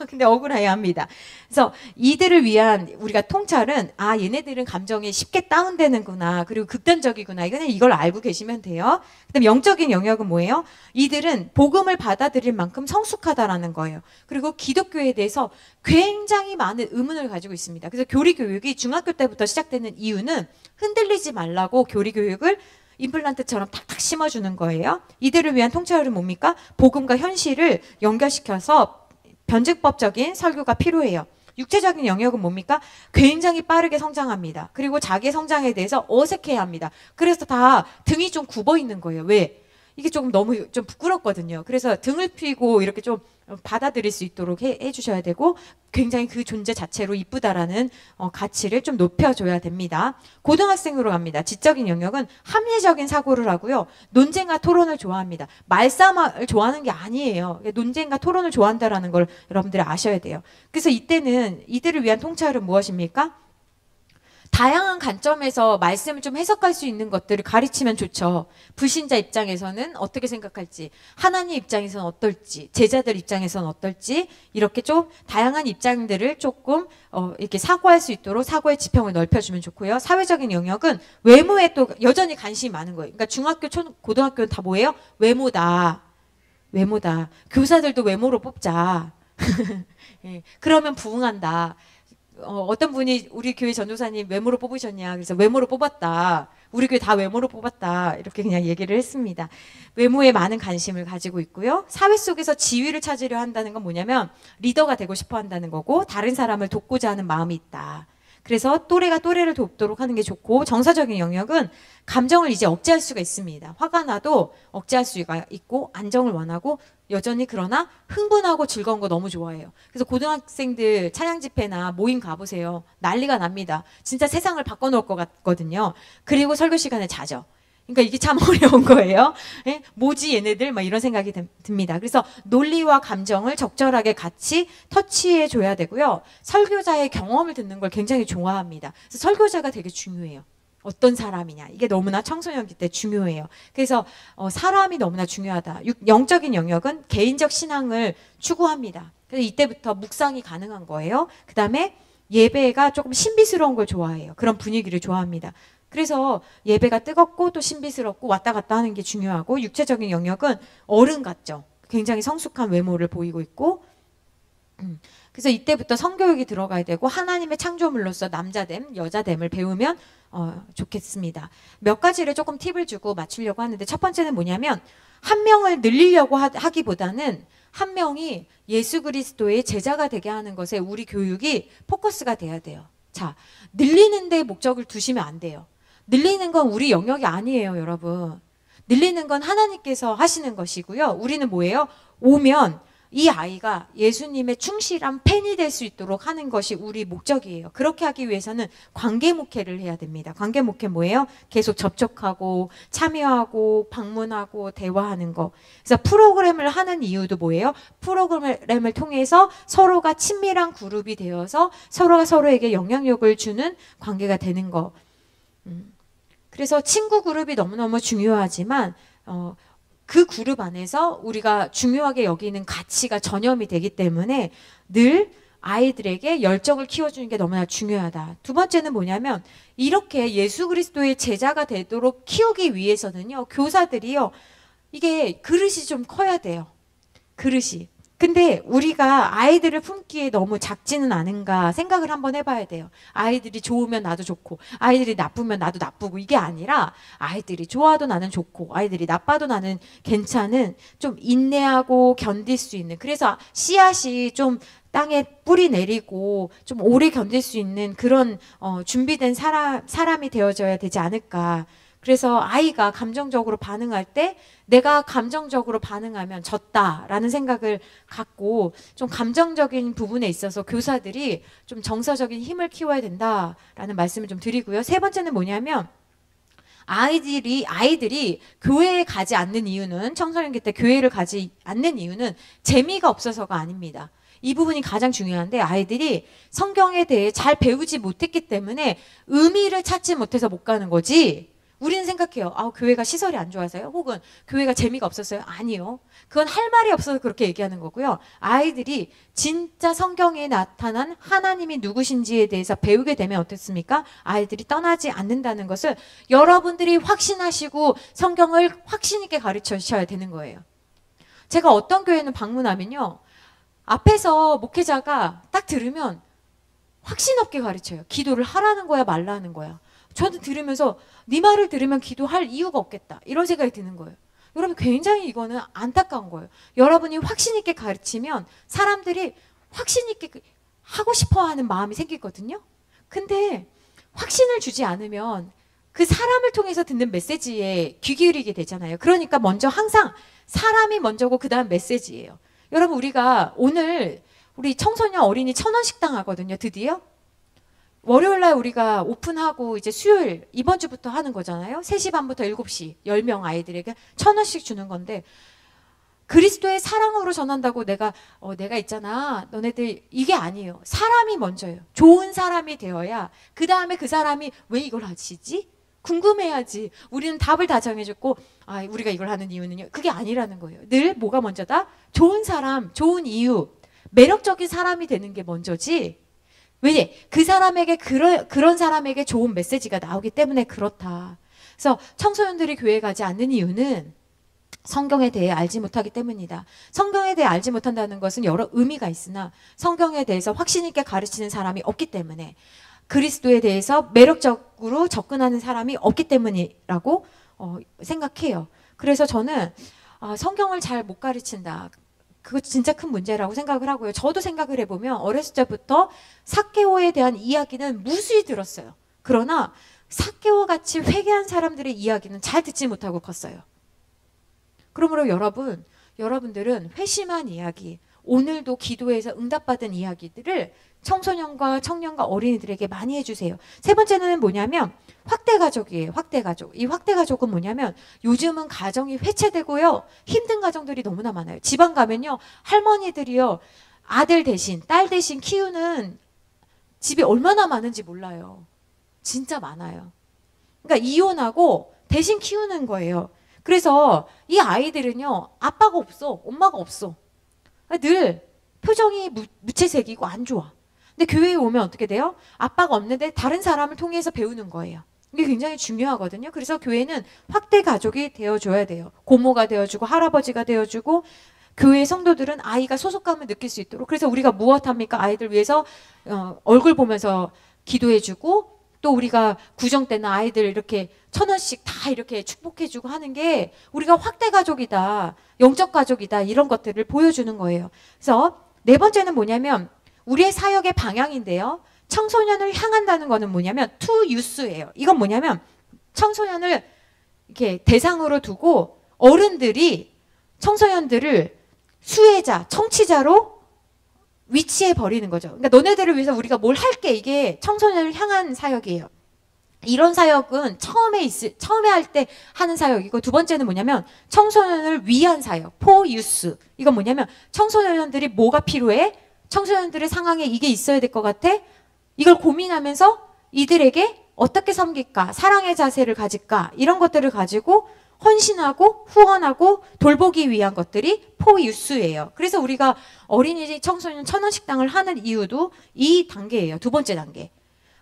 근데 억울해야 합니다. 그래서 이들을 위한 우리가 통찰은 얘네들은 감정이 쉽게 다운되는구나. 그리고 극단적이구나. 이걸 알고 계시면 돼요. 그다음 영적인 영역은 뭐예요? 이들은 복음을 받아들일 만큼 성숙하다라는 거예요. 그리고 기독교에 대해서 굉장히 많은 의문을 가지고 있습니다. 그래서 교리 교육이 중학교 때부터 시작되는 이유는 흔들리지 말라고 교리 교육을 임플란트처럼 탁탁 심어주는 거예요. 이들을 위한 통찰은 뭡니까? 복음과 현실을 연결시켜서 변증법적인 설교가 필요해요. 육체적인 영역은 뭡니까? 굉장히 빠르게 성장합니다. 그리고 자기의 성장에 대해서 어색해야 합니다. 그래서 다 등이 좀 굽어 있는 거예요. 왜? 이게 조금 너무 좀 부끄럽거든요. 그래서 등을 펴고 이렇게 좀 받아들일 수 있도록 해주셔야 되고 굉장히 그 존재 자체로 이쁘다라는 가치를 좀 높여줘야 됩니다. 고등학생으로 갑니다. 지적인 영역은 합리적인 사고를 하고요. 논쟁과 토론을 좋아합니다. 말싸움을 좋아하는 게 아니에요. 논쟁과 토론을 좋아한다라는 걸 여러분들이 아셔야 돼요. 그래서 이때는 이들을 위한 통찰은 무엇입니까? 다양한 관점에서 말씀을 좀 해석할 수 있는 것들을 가르치면 좋죠. 불신자 입장에서는 어떻게 생각할지, 하나님 입장에서는 어떨지, 제자들 입장에서는 어떨지 이렇게 좀 다양한 입장들을 조금 이렇게 사고할 수 있도록 사고의 지평을 넓혀주면 좋고요. 사회적인 영역은 외모에 또 여전히 관심이 많은 거예요. 그러니까 중학교, 고등학교는 다 뭐예요? 외모다. 외모다. 교사들도 외모로 뽑자. 예, 그러면 부응한다. 어떤 분이 우리 교회 전도사님 외모로 뽑으셨냐. 그래서 외모로 뽑았다. 우리 교회 다 외모로 뽑았다. 이렇게 그냥 얘기를 했습니다. 외모에 많은 관심을 가지고 있고요. 사회 속에서 지위를 찾으려 한다는 건 뭐냐면 리더가 되고 싶어 한다는 거고 다른 사람을 돕고자 하는 마음이 있다. 그래서 또래가 또래를 돕도록 하는 게 좋고, 정서적인 영역은 감정을 이제 억제할 수가 있습니다. 화가 나도 억제할 수가 있고, 안정을 원하고, 여전히 그러나 흥분하고 즐거운 거 너무 좋아해요. 그래서 고등학생들 차량 집회나 모임 가보세요. 난리가 납니다. 진짜 세상을 바꿔놓을 것 같거든요. 그리고 설교 시간에 자죠. 그러니까 이게 참 어려운 거예요. 예? 뭐지 얘네들? 막 이런 생각이 듭니다. 그래서 논리와 감정을 적절하게 같이 터치해 줘야 되고요. 설교자의 경험을 듣는 걸 굉장히 좋아합니다. 그래서 설교자가 되게 중요해요. 어떤 사람이냐, 이게 너무나 청소년기 때 중요해요. 그래서 사람이 너무나 중요하다. 영적인 영역은 개인적 신앙을 추구합니다. 그래서 이때부터 묵상이 가능한 거예요. 그 다음에 예배가 조금 신비스러운 걸 좋아해요. 그런 분위기를 좋아합니다. 그래서 예배가 뜨겁고 또 신비스럽고 왔다 갔다 하는 게 중요하고, 육체적인 영역은 어른 같죠. 굉장히 성숙한 외모를 보이고 있고, 그래서 이때부터 성교육이 들어가야 되고, 하나님의 창조물로서 남자됨, 여자됨을 배우면 좋겠습니다. 몇 가지를 조금 팁을 주고 맞추려고 하는데, 첫 번째는 뭐냐면, 한 명을 늘리려고 하기보다는 한 명이 예수 그리스도의 제자가 되게 하는 것에 우리 교육이 포커스가 돼야 돼요. 자, 늘리는 데 목적을 두시면 안 돼요. 늘리는 건 우리 영역이 아니에요, 여러분. 늘리는 건 하나님께서 하시는 것이고요. 우리는 뭐예요? 오면 이 아이가 예수님의 충실한 팬이 될 수 있도록 하는 것이 우리 목적이에요. 그렇게 하기 위해서는 관계 목회를 해야 됩니다. 관계 목회 뭐예요? 계속 접촉하고 참여하고 방문하고 대화하는 거. 그래서 프로그램을 하는 이유도 뭐예요? 프로그램을 통해서 서로가 친밀한 그룹이 되어서 서로가 서로에게 영향력을 주는 관계가 되는 거. 그래서 친구 그룹이 너무너무 중요하지만 그 그룹 안에서 우리가 중요하게 여기는 가치가 전염이 되기 때문에 늘 아이들에게 열정을 키워주는 게 너무나 중요하다. 두 번째는 뭐냐면, 이렇게 예수 그리스도의 제자가 되도록 키우기 위해서는요, 교사들이요, 이게 그릇이 좀 커야 돼요. 그릇이. 근데 우리가 아이들을 품기에 너무 작지는 않은가 생각을 한번 해봐야 돼요. 아이들이 좋으면 나도 좋고, 아이들이 나쁘면 나도 나쁘고, 이게 아니라 아이들이 좋아도 나는 좋고, 아이들이 나빠도 나는 괜찮은, 좀 인내하고 견딜 수 있는, 그래서 씨앗이 좀 땅에 뿌리 내리고 좀 오래 견딜 수 있는 그런 준비된 사람이 되어져야 되지 않을까. 그래서 아이가 감정적으로 반응할 때 내가 감정적으로 반응하면 졌다라는 생각을 갖고, 좀 감정적인 부분에 있어서 교사들이 좀 정서적인 힘을 키워야 된다라는 말씀을 좀 드리고요. 세 번째는 뭐냐면, 아이들이 교회에 가지 않는 이유는, 청소년기 때 교회를 가지 않는 이유는 재미가 없어서가 아닙니다. 이 부분이 가장 중요한데, 아이들이 성경에 대해 잘 배우지 못했기 때문에 의미를 찾지 못해서 못 가는 거지. 우리는 생각해요. 교회가 시설이 안 좋아서요? 혹은 교회가 재미가 없었어요? 아니요. 그건 할 말이 없어서 그렇게 얘기하는 거고요. 아이들이 진짜 성경에 나타난 하나님이 누구신지에 대해서 배우게 되면 어떻습니까? 아이들이 떠나지 않는다는 것을 여러분들이 확신하시고 성경을 확신 있게 가르쳐주셔야 되는 거예요. 제가 어떤 교회는 방문하면요, 앞에서 목회자가 딱 들으면 확신 없게 가르쳐요. 기도를 하라는 거야, 말라는 거야. 저는 들으면서 네 말을 들으면 기도할 이유가 없겠다, 이런 생각이 드는 거예요. 여러분, 굉장히 이거는 안타까운 거예요. 여러분이 확신 있게 가르치면 사람들이 확신 있게 하고 싶어하는 마음이 생기거든요. 근데 확신을 주지 않으면 그 사람을 통해서 듣는 메시지에 귀 기울이게 되잖아요. 그러니까 먼저 항상 사람이 먼저고 그 다음 메시지예요. 여러분, 우리가 오늘 우리 청소년 어린이 1000원 식당 하거든요. 드디어 월요일날 우리가 오픈하고 이제 수요일 이번 주부터 하는 거잖아요. 3시 반부터 7시 10명 아이들에게 1000원씩 주는 건데, 그리스도의 사랑으로 전한다고 내가 있잖아, 너네들, 이게 아니에요. 사람이 먼저예요. 좋은 사람이 되어야 그 다음에 그 사람이 왜 이걸 하시지? 궁금해야지. 우리는 답을 다 정해줬고, 우리가 이걸 하는 이유는요, 그게 아니라는 거예요. 늘 뭐가 먼저다? 좋은 사람, 좋은 이유, 매력적인 사람이 되는 게 먼저지. 왜? 그 사람에게 그런 사람에게 좋은 메시지가 나오기 때문에 그렇다. 그래서 청소년들이 교회 가지 않는 이유는 성경에 대해 알지 못하기 때문이다. 성경에 대해 알지 못한다는 것은 여러 의미가 있으나 성경에 대해서 확신 있게 가르치는 사람이 없기 때문에, 그리스도에 대해서 매력적으로 접근하는 사람이 없기 때문이라고 생각해요. 그래서 저는 성경을 잘 못 가르친다, 그거 진짜 큰 문제라고 생각을 하고요. 저도 생각을 해보면 어렸을 때부터 삭개오에 대한 이야기는 무수히 들었어요. 그러나 삭개오 같이 회개한 사람들의 이야기는 잘 듣지 못하고 컸어요. 그러므로 여러분들은 회심한 이야기, 오늘도 기도에서 응답받은 이야기들을 청소년과 청년과 어린이들에게 많이 해주세요. 세 번째는 뭐냐면 확대가족이에요. 확대가족. 이 확대가족은 뭐냐면 요즘은 가정이 회체되고요. 힘든 가정들이 너무나 많아요. 지방 가면요. 할머니들이요. 아들 대신 딸 대신 키우는 집이 얼마나 많은지 몰라요. 진짜 많아요. 그러니까 이혼하고 대신 키우는 거예요. 그래서 이 아이들은요. 아빠가 없어. 엄마가 없어. 늘 표정이 무채색이고 안 좋아. 근데 교회에 오면 어떻게 돼요? 아빠가 없는데 다른 사람을 통해서 배우는 거예요. 이게 굉장히 중요하거든요. 그래서 교회는 확대 가족이 되어줘야 돼요. 고모가 되어주고 할아버지가 되어주고 교회 성도들은 아이가 소속감을 느낄 수 있도록. 그래서 우리가 무엇합니까? 아이들 위해서 얼굴 보면서 기도해주고 또 우리가 구정 때는 아이들 이렇게 1,000원씩 다 이렇게 축복해주고 하는 게 우리가 확대 가족이다, 영적 가족이다 이런 것들을 보여주는 거예요. 그래서 네 번째는 뭐냐면 우리의 사역의 방향인데요. 청소년을 향한다는 거는 뭐냐면 to youth예요. 이건 뭐냐면 청소년을 이렇게 대상으로 두고 어른들이 청소년들을 수혜자, 청취자로 위치해 버리는 거죠. 그러니까 너네들을 위해서 우리가 뭘 할게, 이게 청소년을 향한 사역이에요. 이런 사역은 처음에 할 때 하는 사역이고, 두 번째는 뭐냐면 청소년을 위한 사역, for youth. 이건 뭐냐면 청소년들이 뭐가 필요해? 청소년들의 상황에 이게 있어야 될 것 같아? 이걸 고민하면서 이들에게 어떻게 섬길까? 사랑의 자세를 가질까? 이런 것들을 가지고 헌신하고 후원하고 돌보기 위한 것들이 for youth예요. 그래서 우리가 어린이집 청소년 1,000원 식당을 하는 이유도 이 단계예요. 두 번째 단계.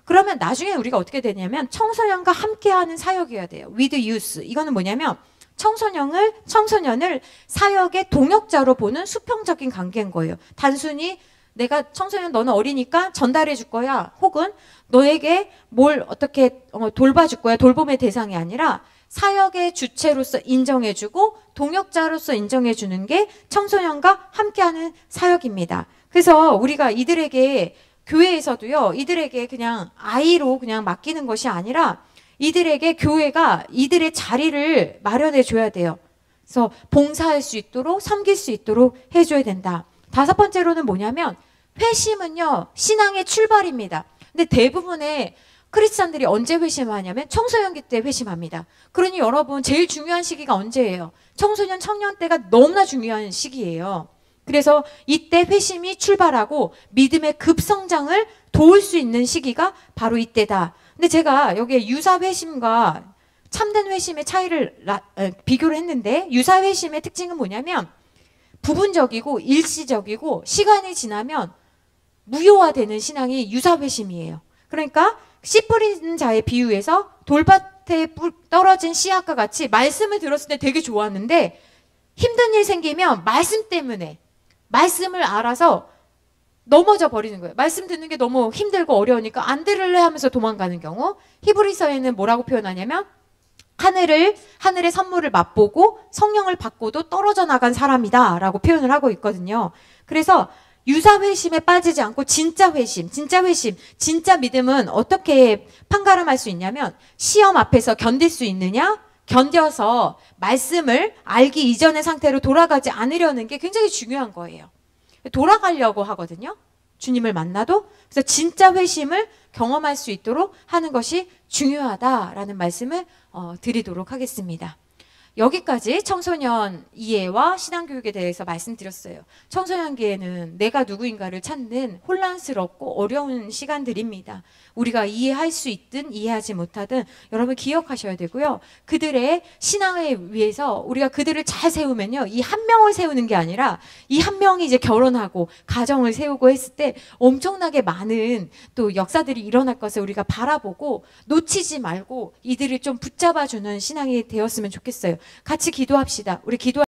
그러면 나중에 우리가 어떻게 되냐면 청소년과 함께하는 사역이어야 돼요. with youth. 이거는 뭐냐면 청소년을 사역의 동역자로 보는 수평적인 관계인 거예요. 단순히 내가 청소년 너는 어리니까 전달해 줄 거야. 혹은 너에게 뭘 어떻게 돌봐줄 거야. 돌봄의 대상이 아니라 사역의 주체로서 인정해주고 동역자로서 인정해주는 게 청소년과 함께하는 사역입니다. 그래서 우리가 이들에게 교회에서도요. 이들에게 그냥 아이로 그냥 맡기는 것이 아니라 이들에게 교회가 이들의 자리를 마련해 줘야 돼요. 그래서 봉사할 수 있도록 섬길 수 있도록 해줘야 된다. 다섯 번째로는 뭐냐면 회심은요. 신앙의 출발입니다. 근데 대부분의 크리스찬들이 언제 회심하냐면 청소년기 때 회심합니다. 그러니 여러분 제일 중요한 시기가 언제예요? 청소년 청년 때가 너무나 중요한 시기예요. 그래서 이때 회심이 출발하고 믿음의 급성장을 도울 수 있는 시기가 바로 이때다. 근데 제가 여기에 유사 회심과 참된 회심의 차이를 비교를 했는데 유사 회심의 특징은 뭐냐면 부분적이고 일시적이고 시간이 지나면 무효화되는 신앙이 유사 회심이에요. 그러니까 씨 뿌리는 자의 비유에서 돌밭에 떨어진 씨앗과 같이 말씀을 들었을 때 되게 좋았는데 힘든 일 생기면 말씀 때문에 말씀을 알아서 넘어져 버리는 거예요. 말씀 듣는 게 너무 힘들고 어려우니까 안 들을래 하면서 도망가는 경우. 히브리서에는 뭐라고 표현하냐면 하늘의 선물을 맛보고 성령을 받고도 떨어져 나간 사람이다 라고 표현을 하고 있거든요. 그래서 유사 회심에 빠지지 않고 진짜 회심, 진짜 믿음은 어떻게 판가름할 수 있냐면 시험 앞에서 견딜 수 있느냐? 견뎌서 말씀을 알기 이전의 상태로 돌아가지 않으려는 게 굉장히 중요한 거예요. 돌아가려고 하거든요. 주님을 만나도. 그래서 진짜 회심을 경험할 수 있도록 하는 것이 중요하다라는 말씀을 드리도록 하겠습니다. 여기까지 청소년 이해와 신앙교육에 대해서 말씀드렸어요. 청소년기에는 내가 누구인가를 찾는 혼란스럽고 어려운 시간들입니다. 우리가 이해할 수 있든 이해하지 못하든 여러분 기억하셔야 되고요. 그들의 신앙을 위해서 우리가 그들을 잘 세우면요. 이 한 명을 세우는 게 아니라 이 한 명이 이제 결혼하고 가정을 세우고 했을 때 엄청나게 많은 또 역사들이 일어날 것을 우리가 바라보고 놓치지 말고 이들을 좀 붙잡아주는 신앙이 되었으면 좋겠어요. 같이 기도합시다. 우리 기도